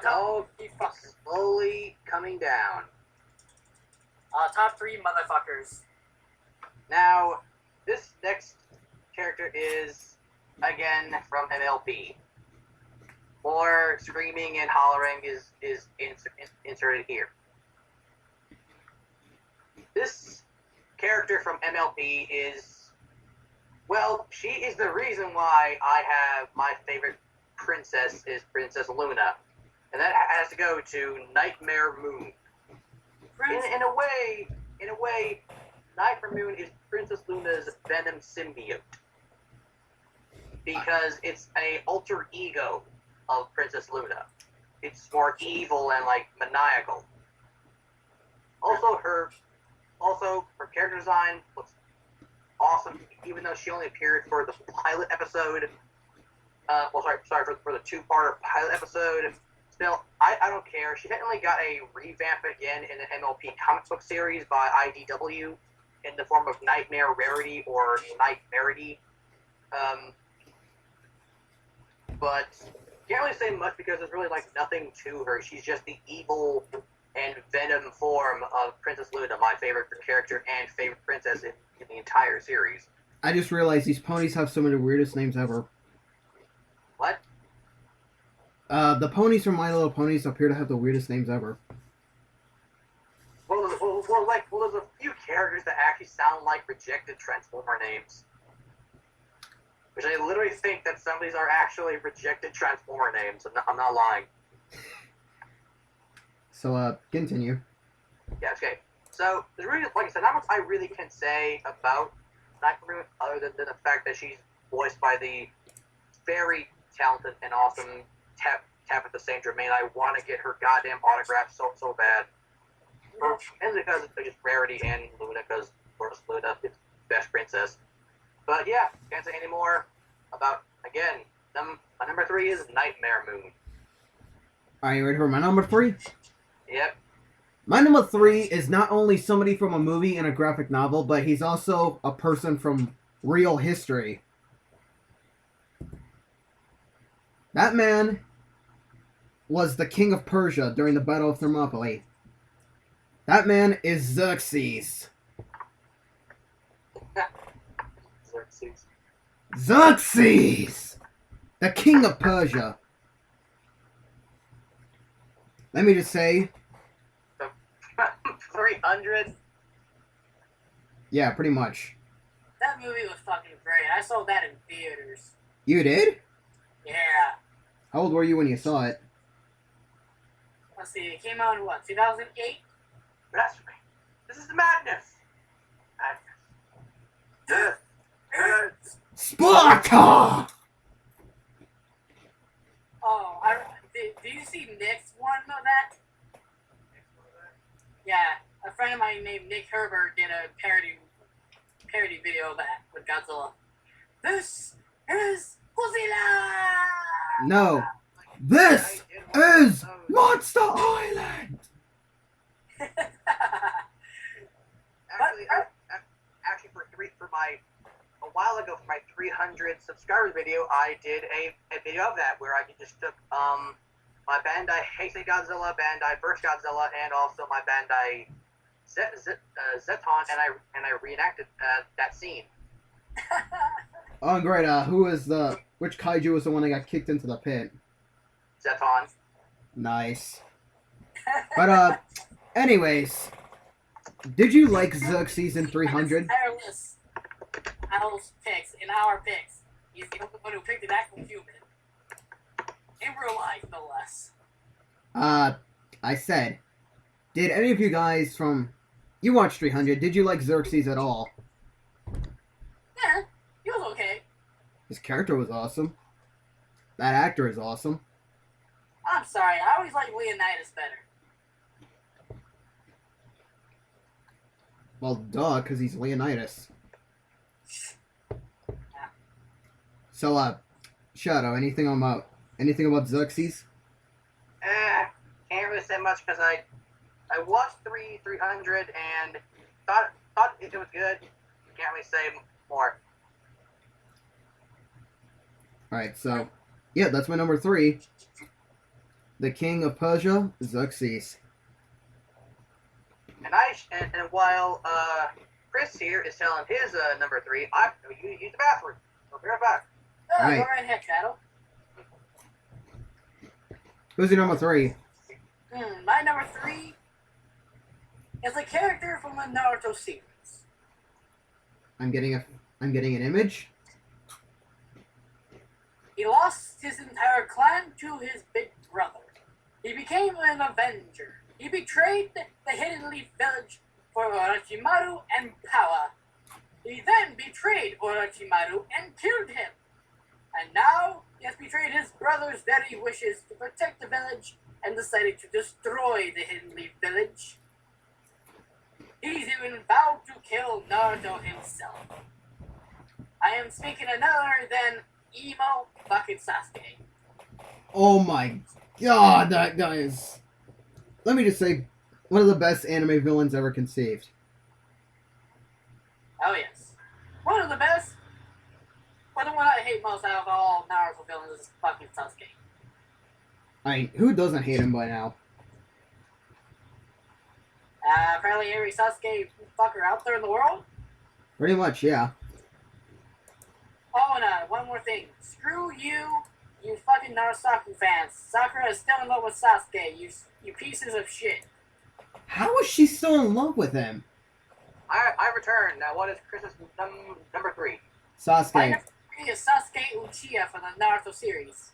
Top 3 It's fuckers. slowly coming down. Top 3 motherfuckers. Now, this next character is, again, from MLP. More screaming and hollering is inserted here. This character from MLP is, well, she is the reason why I have my favorite princess is Princess Luna. And that has to go to Nightmare Moon. In a way, Nightmare Moon is Princess Luna's Venom symbiote. Because it's an alter ego of Princess Luna. It's more evil and, like, maniacal. Also, her character design looks awesome, even though she only appeared for the pilot episode. For the 2-part pilot episode. Still, I don't care. She technically got a revamp again in the MLP comic book series by IDW in the form of Nightmare Rarity or Nightmarity. But can't really say much because there's really like nothing to her. She's just the evil and venom form of Princess Luna, my favorite character and favorite princess in the entire series. I just realized these ponies have some of the weirdest names ever. What? The ponies from My Little Ponies appear to have the weirdest names ever. Well, there's a few characters that actually sound like rejected Transformer names. Which I literally think that some of these are actually rejected Transformer names. I'm not lying. So, continue. Yeah, okay. So, there's really, like I said, not much I really can say about Nightmare other than the fact that she's voiced by the very talented and awesome Tabitha St. Germain. I want to get her goddamn autograph so bad. And because it's just Rarity and Luna, because, of course, Luna is best princess. But yeah, can't say any more about, again, my number 3 is Nightmare Moon. Are you ready for my number 3? Yep. My number 3 is not only somebody from a movie and a graphic novel, but he's also a person from real history. That man was the king of Persia during the Battle of Thermopylae. That man is Xerxes. Xerxes. Xerxes! The king of Persia. Let me just say... 300? Yeah, pretty much. That movie was fucking great. I saw that in theaters. You did? Yeah. How old were you when you saw it? Let's see, it came out in what, 2008? That's right. This is madness. Madness. Sparta! Oh, did you see Nick's one of that? Yeah, a friend of mine named Nick Herbert did a parody video of that with Godzilla. This is Godzilla! No. This is Monster Island! A while ago for my 300 subscribers video, I did a video of that where I just took my Bandai Heisei Godzilla, Bandai Burst Godzilla, and also my Bandai Zeton, and I reenacted that scene. Oh, great. Which kaiju was the one that got kicked into the pit? Zeton. Nice. But, anyways, did you like Xerxes in 300? Our picks. He's the only one who picked an actual human. In real life, no less. I said, did any of you guys you watched 300, did you like Xerxes at all? Yeah, he was okay. His character was awesome. That actor is awesome. I'm sorry, I always liked Leonidas better. Well, duh, because he's Leonidas. So, Shadow, anything about Xerxes? Can't really say much because I watched 300 and thought it was good. Can't really say more. Alright, so, yeah, that's my number 3. The king of Persia, Xerxes. And while Chris here is telling his number 3, I'm going to use the bathroom. I'll be right back. Oh, Right. go right ahead, Shadow. Who's your number 3? My number 3 is a character from the Naruto series. I'm getting an image. He lost his entire clan to his big brother. He became an Avenger. He betrayed the Hidden Leaf Village for Orochimaru and power. He then betrayed Orochimaru and killed him. And now he has betrayed his brother's very wishes to protect the village and decided to destroy the Hidden Leaf Village. He's even vowed to kill Naruto himself. I am speaking of none other than Emo fucking Sasuke. Oh my God, that guy is. Let me just say, one of the best anime villains ever conceived. Oh yes. One of the best. But the one I hate most out of all Naruto villains is fucking Sasuke. Who doesn't hate him by now? Apparently every Sasuke fucker out there in the world. Pretty much, yeah. Oh, and one more thing. Screw you, you fucking Naruto fans. Sakura is still in love with Sasuke, you pieces of shit. How is she still in love with him? I return. Now, what is Chris's number 3? My Sasuke. number 3 is Sasuke Uchiha from the Naruto series.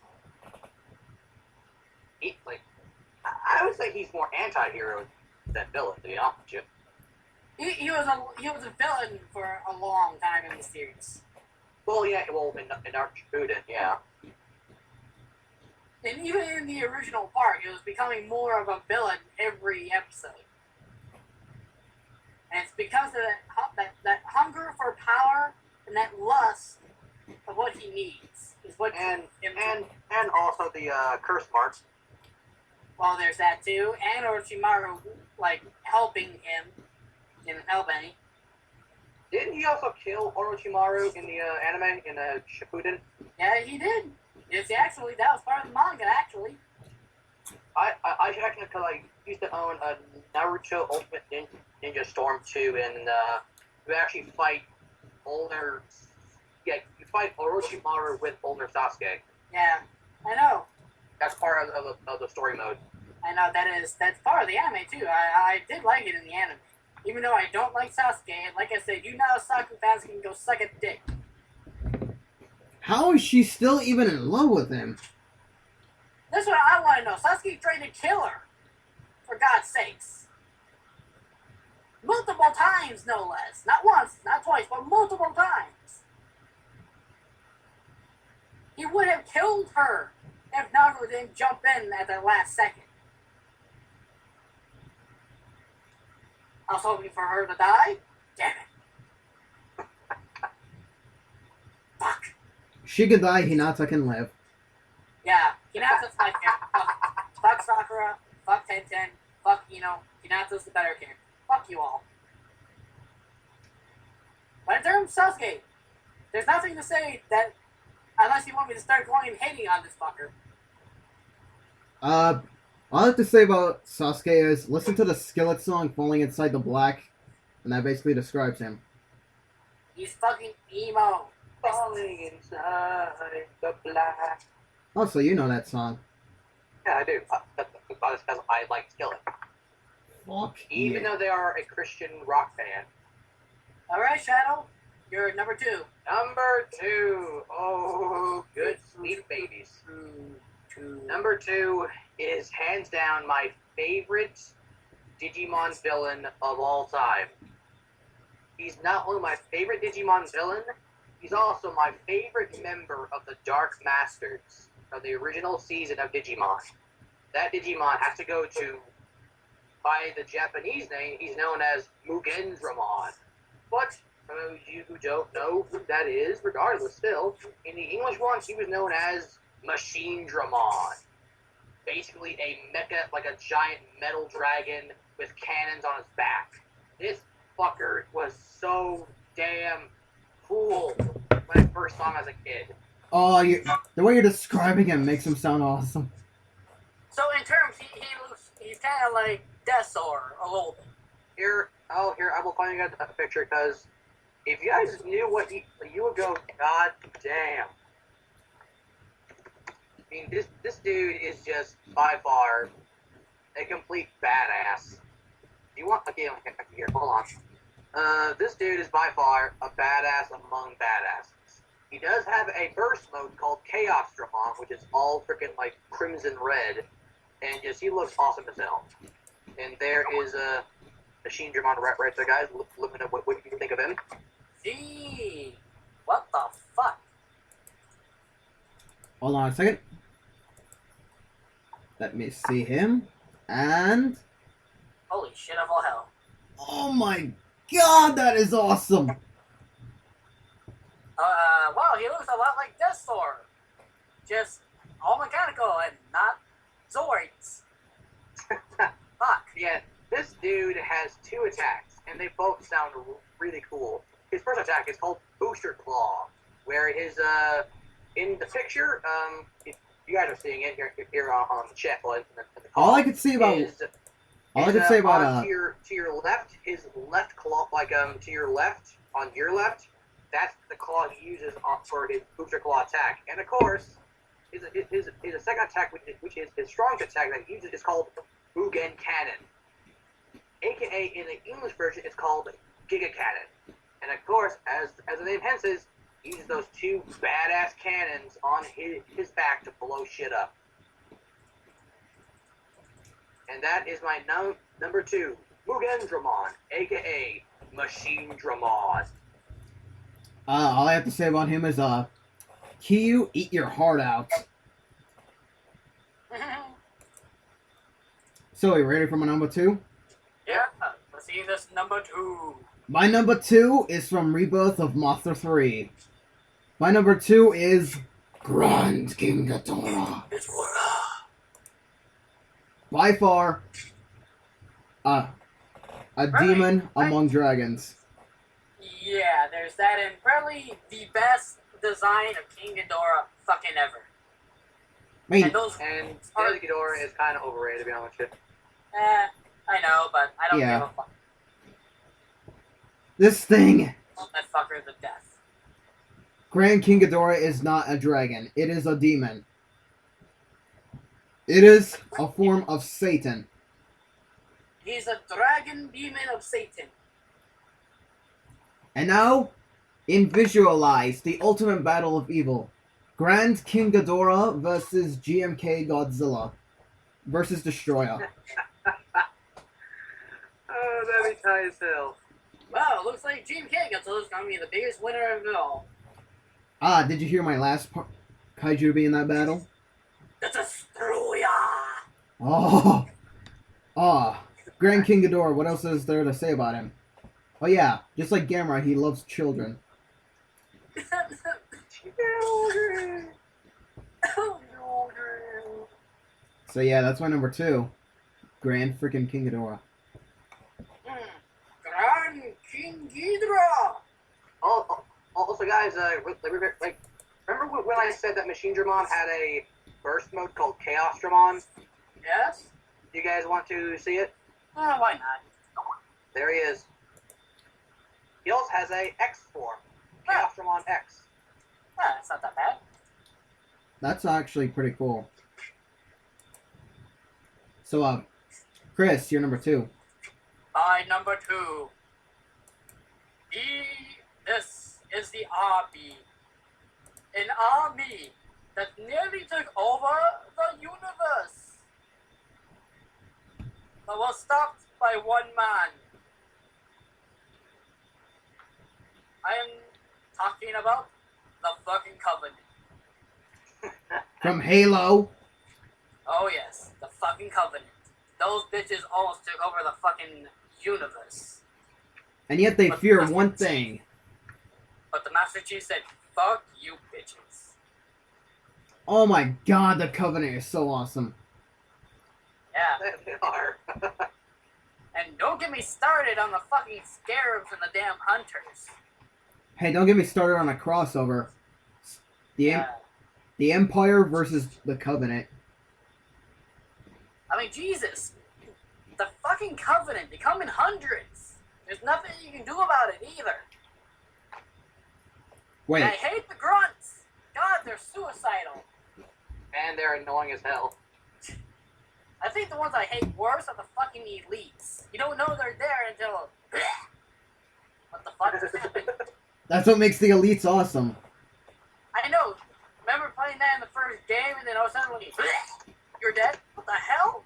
I would say he's more anti-hero than villain, to be honest with you. He was a villain for a long time in the series. Well, yeah, in Dark Shippuden, yeah. And even in the original part, he was becoming more of a villain every episode. And it's because of that hunger for power and that lust of what he needs is what And also the curse marks. Well, there's that too, and Orochimaru like helping him. Didn't help any. Didn't he also kill Orochimaru in the anime in Shippuden? Yeah, he did. It's actually that was part of the manga. Actually, I should actually, because I used to own a Naruto Ultimate Ninja Storm 2, and you actually fight older. Yeah, you fight Orochimaru with older Sasuke. yeah, I know. That's part of the story mode. I know that's part of the anime too. I did like it in the anime, even though I don't like Sasuke. And like I said, you Naruto fans can go suck a dick. How is she still even in love with him? That's what I want to know. Sasuke tried to kill her, for God's sakes. Multiple times, no less. Not once, not twice, but multiple times. He would have killed her if Naruto didn't jump in at the last second. I was hoping for her to die. Damn it. Fuck. She could die, Hinata can live. Yeah, Hinata's my favorite. Fuck Sakura. Fuck Tenten. Fuck Ino. Hinata's the better character. Fuck you all. But in terms of Sasuke, there's nothing to say that unless you want me to start going and hating on this fucker. All I have to say about Sasuke is listen to the Skillet song "Falling Inside the Black," and that basically describes him. He's fucking emo. Falling inside the black. Also, you know that song. Yeah, I do. Because I like Skillet. Fuck Even yeah. though they are a Christian rock band. Alright, Shadow. You're number 2. Number 2. Oh, good sweet babies. Number 2 is hands down my favorite Digimon villain of all time. He's not only my favorite Digimon villain, he's also my favorite member of the Dark Masters of the original season of Digimon. That Digimon has to go to, by the Japanese name, he's known as Mugenzramon. But, for those of you who don't know who that is, regardless still, in the English one, he was known as Machine Dramon. Basically a mecha, like a giant metal dragon with cannons on his back. This fucker was so damn cool when I first saw him as a kid. Oh, the way you're describing him makes him sound awesome. So in terms, he's kind of like Deathsaur a little bit. Here, I will find you guys a picture, because if you guys knew what you would go, God damn. I mean, this dude is just by far a complete badass. You want? Okay, here, hold on. This dude is by far a badass among badasses. He does have a burst mode called K.U.P.S, which is all freaking like crimson red, and just he looks awesome as hell. And there is a Machine Dramon right there, guys. Let me know what you think of him. Gee, what the fuck? Hold on a second. Let me see him. And Holy shit of all hell. oh my god, that is awesome. Wow, he looks a lot like Deathsaur. Just all mechanical and not Zords. Fuck. Yeah, this dude has 2 attacks, and they both sound really cool. His first attack is called Booster Claw, where his, in the picture, if you guys are seeing it here on the chat, well, in the call, All I could say about to your left, his left claw, like to your left, on your left, that's the claw he uses for his Booster Claw attack, and of course, his second attack, which is his strongest attack that he uses, is called Mugen Cannon, aka in the English version, it's called Giga Cannon, and of course, as the name hints, he uses those 2 badass cannons on his back to blow shit up. And that is my number 2, Mugen Dramon, aka Machine Dramon. All I have to say about him is, Kyu, eat your heart out. So, are you ready for my number 2? Yeah, let's see this number 2. My number 2 is from Rebirth of Monster 3. My number 2 is Grand King Ghidorah. It's Wara. By far, a demon among dragons. Yeah, there's that, and probably the best design of King Ghidorah fucking ever. Wait, And those And are... Ghidorah is kind of overrated, to be honest with you. I know, but I don't Yeah. give a fuck. this thing, That fucker to death. Grand King Ghidorah is not a dragon. It is a demon. It is a form of Satan. He's a dragon demon of Satan. And now, visualize the ultimate battle of evil. Grand King Ghidorah versus GMK Godzilla versus Destroyer. Oh, that'd be tight as hell. Well, looks like GMK Godzilla's gonna be the biggest winner of it all. Did you hear my last kaiju be in that battle? The Destroyer! Oh, Grand King Ghidorah, what else is there to say about him? Oh yeah, just like Gamera, he loves children. So yeah, that's my number 2. Grand freaking King Ghidorah. Grand King Ghidorah! Also, guys, like, remember when I said that Machine Dramon had a burst mode called Chaos Dramon? Yes? You guys want to see it? Why not? There he is. He also has a X form, Chaos Dramon X. It's not that bad. That's actually pretty cool. So, Chris, you're number 2. My number 2. This is the army. An army that nearly took over the universe. But was stopped by one man. I am talking about the fucking Covenant. From Halo. Oh yes, the fucking Covenant. Those bitches almost took over the fucking universe. And yet they fear one thing. But the Master Chief said, fuck you bitches. Oh my god, the Covenant is so awesome. Yeah. They are. And don't get me started on the fucking scarabs and the damn hunters. Hey, don't get me started on a crossover. Yeah. The Empire versus the Covenant. I mean, Jesus. The fucking Covenant, they come in hundreds. There's nothing you can do about it either. Wait, And I hate the grunts. God, they're suicidal. And they're annoying as hell. I think the ones I hate worse are the fucking elites. You don't know they're there until... What the fuck just happened? that's what makes the elites awesome. I know. Remember playing that in the first game and then all of a sudden when you... You're dead? What the hell?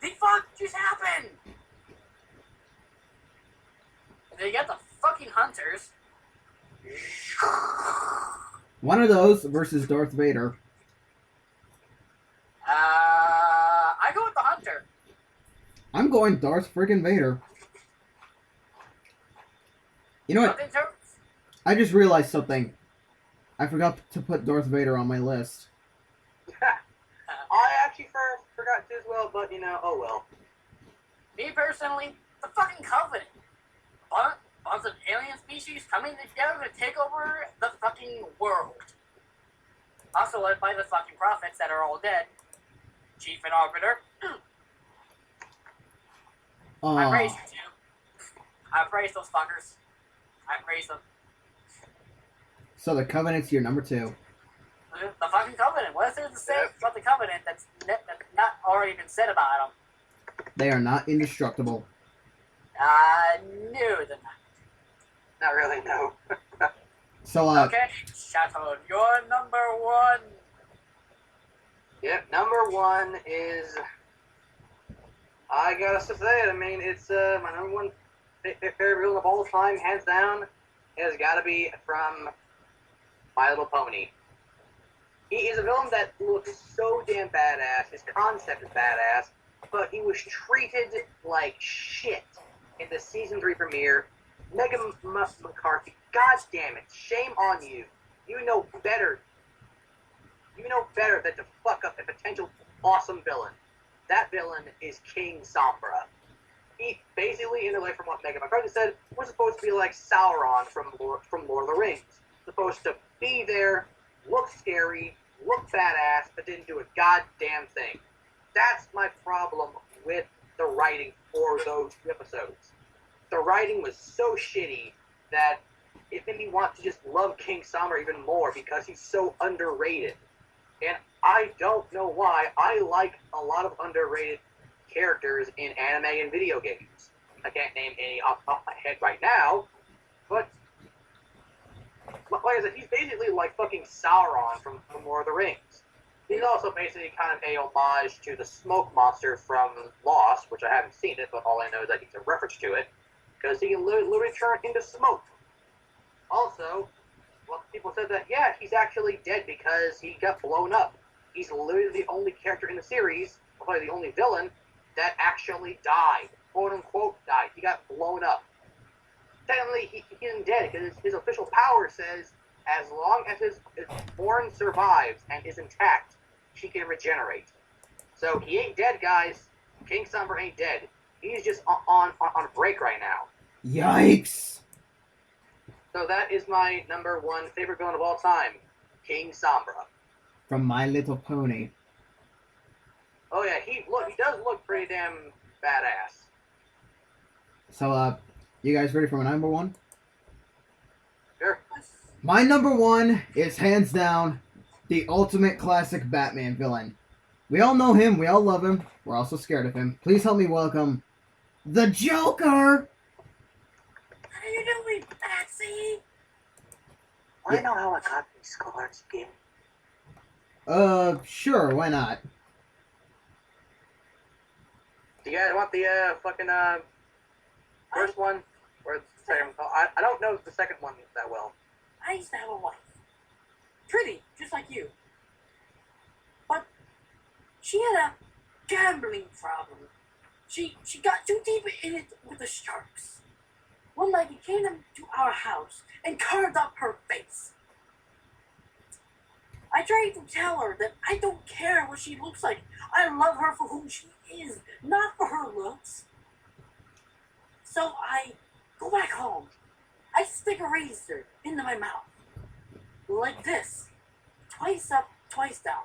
The fuck just happened? And then you got the fucking hunters. One of those versus Darth Vader. I go with the hunter. I'm going Darth friggin' Vader. You know what? Nothing to... I just realized something. I forgot to put Darth Vader on my list. forgot to as well, but oh well. Me personally, the fucking Covenant. Bunch of alien species coming together to take over the fucking world. Also led by the fucking prophets that are all dead. Chief and Arbiter. I praise you too. I praise those fuckers. I praise them. So the Covenant's your number 2. The fucking Covenant. What is there to say about the Covenant that's not already been said about them? They are not indestructible. No, they're not. Not really, no. So, Okay, Chateau, you're number 1. Yep, number 1 is... I gotta say it, I mean, it's my number 1 favorite villain of all time, hands down. It has gotta be from My Little Pony. He is a villain that looks so damn badass, his concept is badass, but he was treated like shit in the Season 3 premiere. Megan McCarthy, god damn it, shame on you. You know better. You know better than to fuck up a potential awesome villain. That villain is King Sombra. He basically, in the way from what Megan McCarthy said, was supposed to be like Sauron from Lord of the Rings. Supposed to be there, look scary, look badass, but didn't do a goddamn thing. That's my problem with the writing for those 2 episodes. The writing was so shitty that it made me want to just love King Sombra even more because he's so underrated. And I don't know why. I like a lot of underrated characters in anime and video games. I can't name any off my head right now, but like I said, he's basically like fucking Sauron from Lord of the Rings. He's also basically kind of a homage to the smoke monster from Lost, which I haven't seen it, but all I know is that he's a reference to it, because he can literally turn into smoke. Also, well, people said that, yeah, he's actually dead because he got blown up. He's literally the only character in the series, probably the only villain, that actually died. Quote unquote died. He got blown up. Technically, he isn't dead because his official power says as long as his form survives and is intact, she can regenerate. So he ain't dead, guys. King Sombra ain't dead. He's just on a break right now. yikes! So that is my number 1 favorite villain of all time, King Sombra. From My Little Pony. Oh yeah, he does look pretty damn badass. So, you guys ready for my number 1? Sure. My number 1 is hands down the ultimate classic Batman villain. We all know him, we all love him, we're also scared of him. Please help me welcome the Joker! How you doing, Patsy? I know how I got these scars, Jim. Sure, why not? Do you guys want the fucking first one or the second one? I don't know the second one that well. I used to have a wife. Pretty, just like you. But she had a gambling problem. She got too deep in it with the sharks. One night he came to our house and carved up her face. I tried to tell her that I don't care what she looks like. I love her for who she is, not for her looks. So I go back home. I stick a razor into my mouth. Like this. Twice up, twice down.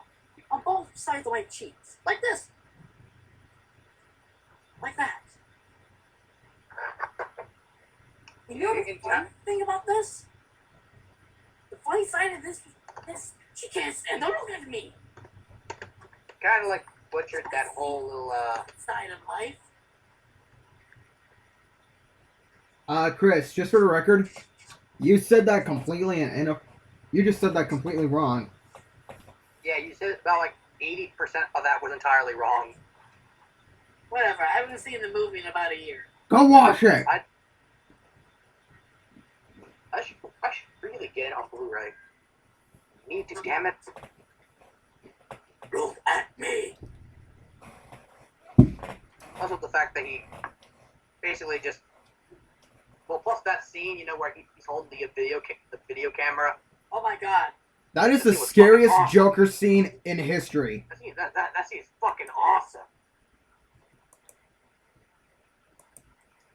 On both sides of my cheeks. Like this. Like that. You know the funny thing about this? The funny side of this, she can't stand to look at me. Kind of like butchered that whole little Side of life. Chris, just for the record, you said that completely you just said that completely wrong. Yeah, you said about like 80% of that was entirely wrong. Whatever, I haven't seen the movie in about a year. Go watch it! I should really get it on Blu-ray. Need to, damn it. Look at me. Also the fact that he basically just, well, plus that scene, where he's holding the video camera. Oh my god. That is That the scene was scariest fucking awesome. Joker scene in history. That scene is fucking awesome.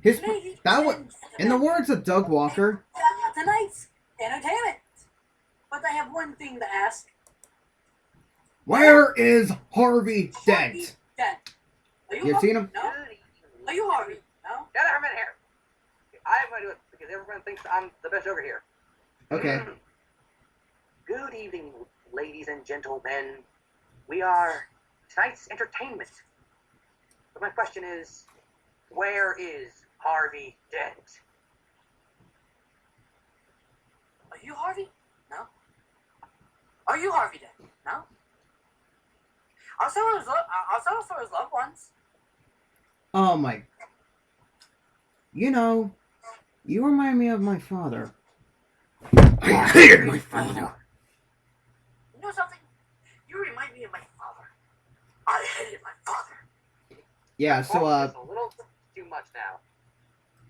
His Ladies that was, and in the gentlemen, words of Doug Walker. tonight's entertainment. But I have one thing to ask. Where is Harvey Dent? Dent. Are You've seen him? No. Are you Harvey? No. Get out of here. I'm going to do it because everyone thinks I'm the best Joker here. Okay. Good evening, ladies and gentlemen. We are tonight's entertainment. But my question is, where is Harvey Dent? Are you Harvey? No. Are you Harvey Dent? No. Also for his loved ones. Oh my. You know, you remind me of my father. I hated my father. You know something? You remind me of my father. I hated my father. Yeah, so It's a little too much now.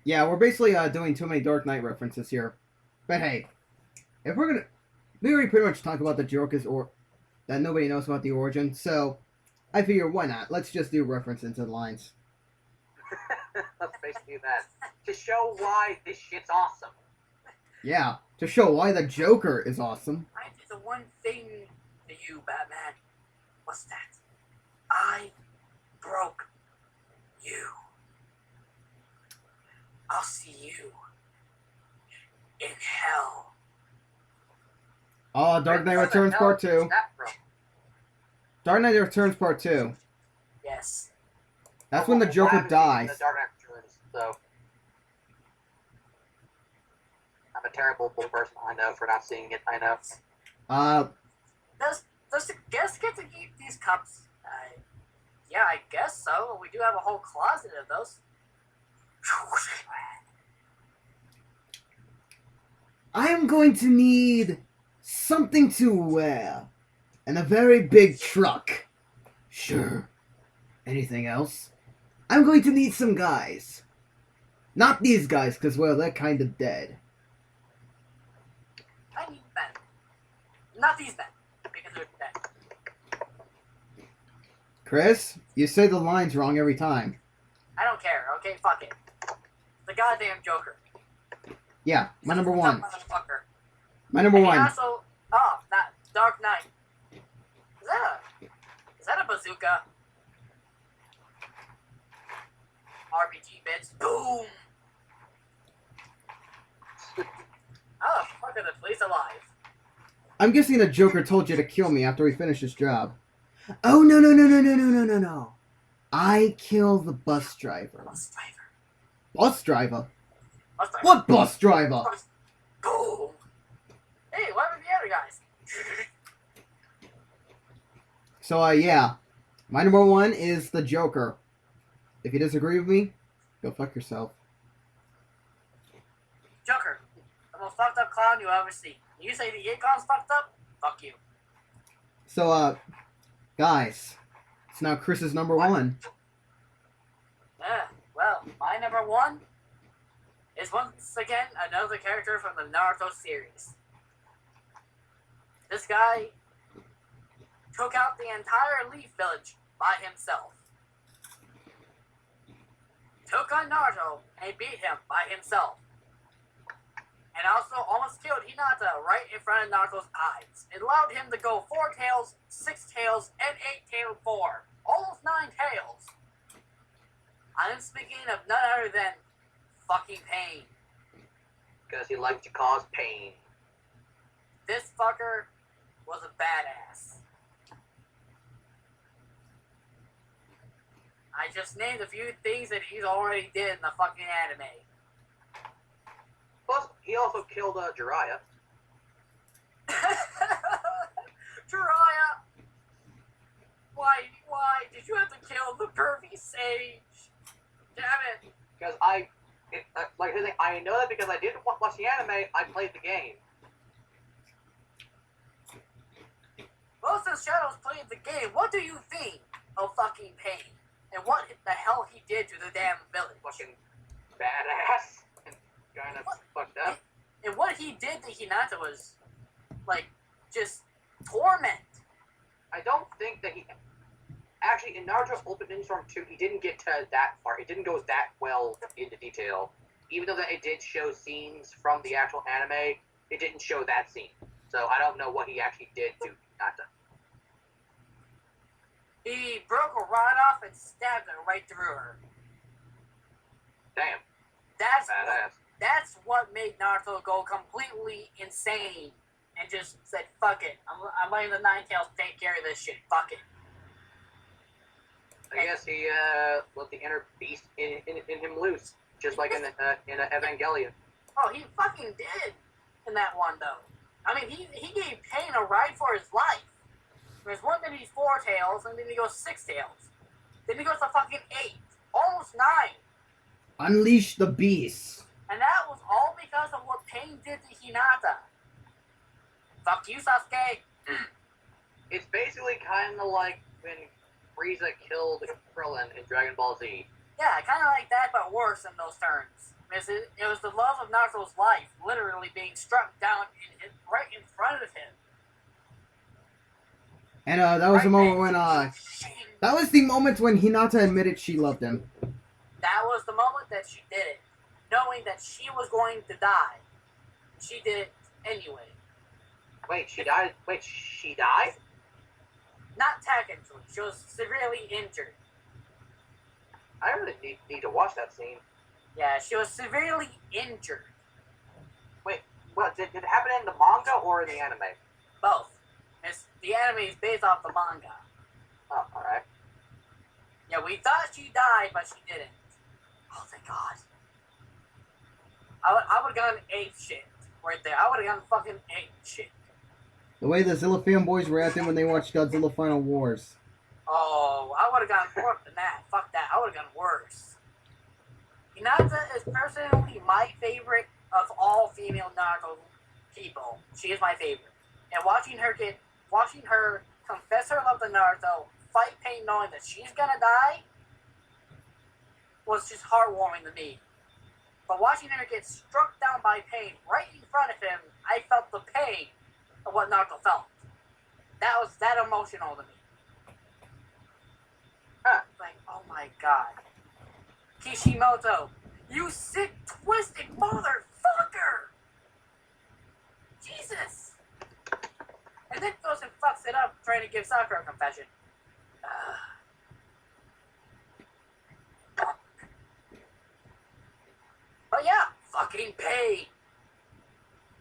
yeah, we're basically doing too many Dark Knight references here. But hey, if we're gonna, we already pretty much talked about the Joker's or that nobody knows about the origin. So I figure why not? Let's just do reference into the lines. Let's basically do that. To show why this shit's awesome. Yeah, to show why the Joker is awesome. I did the one thing to you, Batman. What's that? I broke you. I'll see you in hell. Oh, Dark Knight Where the Returns hell Part 2. is that from? Dark Knight Returns Part 2. Yes. That's when the Well, I Joker haven't seen dies. The Dark Knight Returns, so I'm a terrible person. I know for not seeing it. I know. Does the guest get to keep these cups? Yeah, I guess so. We do have a whole closet of those. I am going to need something to wear and a very big truck. Sure. Anything else? I'm going to need some guys. Not these guys, because, well, they're kind of dead. I need men. Not these men, because they're dead. Chris, you say the lines wrong every time. I don't care, okay? Fuck it. The goddamn Joker. Yeah, my number one. Motherfucker. My number And he one. also, not Dark Knight. Is that a bazooka? RPG bits. Boom! How the fuck are the police alive? I'm guessing the Joker told you to kill me after we finish this job. Oh, no. I kill the bus driver. Bus driver. Bus driver? Bus driver. What bus driver? Boom! Hey, what happened to the other guys? So, yeah. My number one is the Joker. If you disagree with me, go fuck yourself. Joker, the most fucked up clown you ever see. You say the Akon's fucked up? Fuck you. So, guys, it's now Chris's number one. Well, my number one is once again another character from the Naruto series. This guy took out the entire Leaf Village by himself. Took on Naruto and beat him by himself. And also almost killed Hinata right in front of Naruto's eyes. It allowed him to go 4 tails, 6 tails, and 8 tailed 4. Almost 9 tails. I'm speaking of none other than fucking Pain. Because he likes to cause pain. This fucker was a badass. I just named a few things that he's already did in the fucking anime. Plus, he also killed Jiraiya. Jiraiya! Why did you have to kill the pervy sage? Damn it! Because I know that because I didn't watch the anime, I played the game. Most of Shadows played the game. What do you think of fucking Pain? And what the hell he did to the damn village? Fucking badass. And kind of fucked up. And what he did to Hinata was, like, just torment. I don't think that he actually in Naruto Ultimate Ninja Storm 2 he didn't get to that far. It didn't go that well into detail. Even though that it did show scenes from the actual anime, it didn't show that scene. So I don't know what he actually did to Hinata. He broke a rod off and stabbed her right through her. Damn. That's Badass. that's what made Naruto go completely insane and just said, fuck it. I'm letting the Nine Tails take care of this shit. Fuck it. I guess he let the inner beast in him loose, just like in Evangelion. Oh, he fucking did in that one, though. I mean, he gave Pain a ride for his life. There's one, then he's 4 tails, and then he goes 6 tails. Then he goes to fucking 8. Almost 9. Unleash the beast. And that was all because of what Pain did to Hinata. Fuck you, Sasuke. It's basically kind of like when Frieza killed Krillin in Dragon Ball Z. Yeah, kind of like that, but worse in those terms. It was the love of Naruto's life literally being struck down right in front of him. And that was the moment when that was the moment when Hinata admitted she loved him. That was the moment that she did it, knowing that she was going to die. She did it anyway. Wait, she died? Wait, she died? Not technically. She was severely injured. I really need to watch that scene. Yeah, she was severely injured. Wait, what? Did it happen in the manga or in the anime? Both. The anime is based off the manga. Oh, alright. Yeah, we thought she died, but she didn't. Oh, thank God. I would have gone ape shit right there. I would have gone fucking ape shit. The way the Zilla fanboys reacted when they watched Godzilla Final Wars. Oh, I would have gone more than that. Fuck that. I would have gone worse. Hinata is personally my favorite of all female Naruto people. She is my favorite. And watching her confess her love to Naruto, fight Pain knowing that she's gonna die, was just heartwarming to me. But watching her get struck down by Pain right in front of him, I felt the pain of what Naruto felt. That was that emotional to me. Like, oh my God. Kishimoto, you sick, twisted motherfucker! Jesus! And then goes and fucks it up trying to give Sakura a confession. Fuck. But yeah, fucking Pain.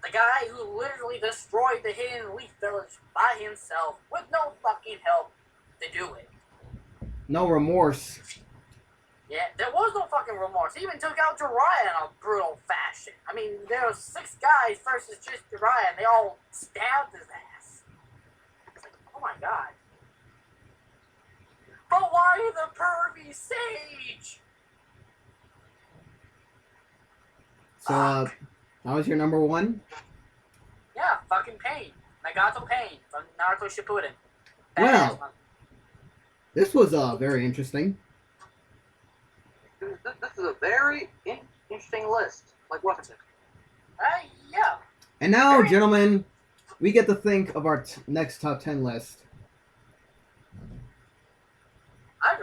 The guy who literally destroyed the Hidden Leaf Village by himself with no fucking help to do it. No remorse. Yeah, there was no fucking remorse. He even took out Jiraiya in a brutal fashion. I mean, there was 6 guys versus just Jiraiya, and they all stabbed his ass. It's like, oh my God. But why the pervy sage? So, that was your number 1? Yeah, fucking Pain. Nagato Pain from Naruto Shippuden. Well. Badass one. This was very interesting. This is a very interesting list. Like, wasn't it? Yeah. And now, gentlemen, we get to think of our next top 10 list. I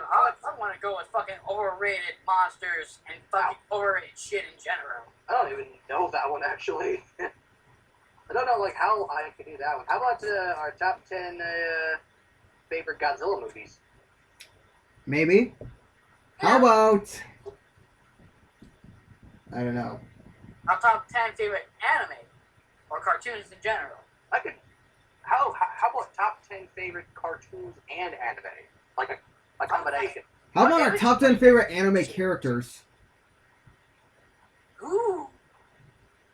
want to go with fucking overrated monsters and fucking overrated shit in general. I don't even know that one, actually. I don't know, like, how I could do that one. How about our top 10 favorite Godzilla movies? Maybe. How about... I don't know. Our top 10 favorite anime or cartoons in general. I could... How about top 10 favorite cartoons and anime? Like a combination. How about our top 10 favorite anime characters? Ooh.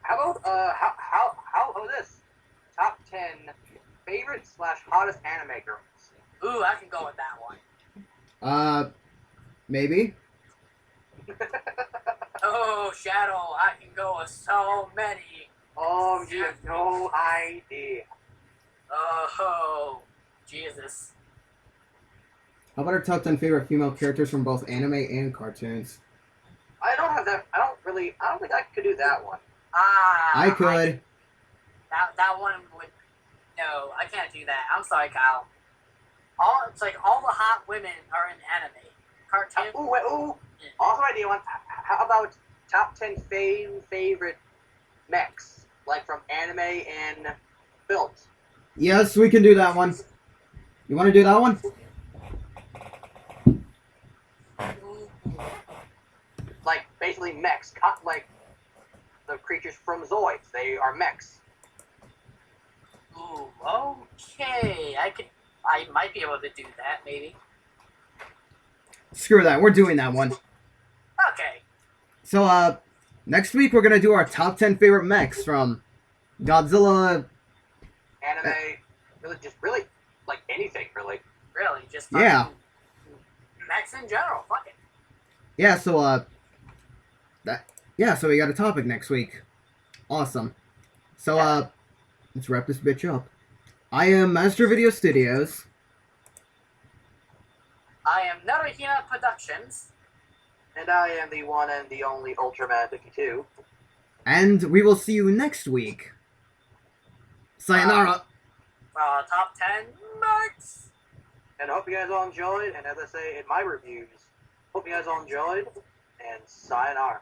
How about how about this? Top 10 favorite / hottest anime girls. Ooh, I can go with that one. Maybe. Oh, Shadow, I can go with so many. Oh, you have no idea. Oh, Jesus. How about our top 10 favorite female characters from both anime and cartoons? I don't have that. I don't think I could do that one. I could. That one would No, I can't do that. I'm sorry, Kyle. It's like all the hot women are in anime. Cartoon. Ooh. Also, idea one. How about top 10 favorite mechs, like from anime and films? Yes, we can do that one. You want to do that one? Like basically mechs, like the creatures from Zoids. They are mechs. Ooh, okay. I might be able to do that, maybe. Screw that. We're doing that one. Okay. So, next week we're gonna do our top 10 favorite mechs from Godzilla. Anime, really, like anything, really. Really, just Yeah. fucking mechs in general. Fuck it. Yeah. So we got a topic next week. Awesome. So, let's wrap this bitch up. I am Master Video Studios. I am Naruhina Productions. And I am the one and the only Ultraman52. And we will see you next week. Sayonara. Top 10 mechs. And I hope you guys all enjoyed. And as I say in my reviews, hope you guys all enjoyed. And sayonara.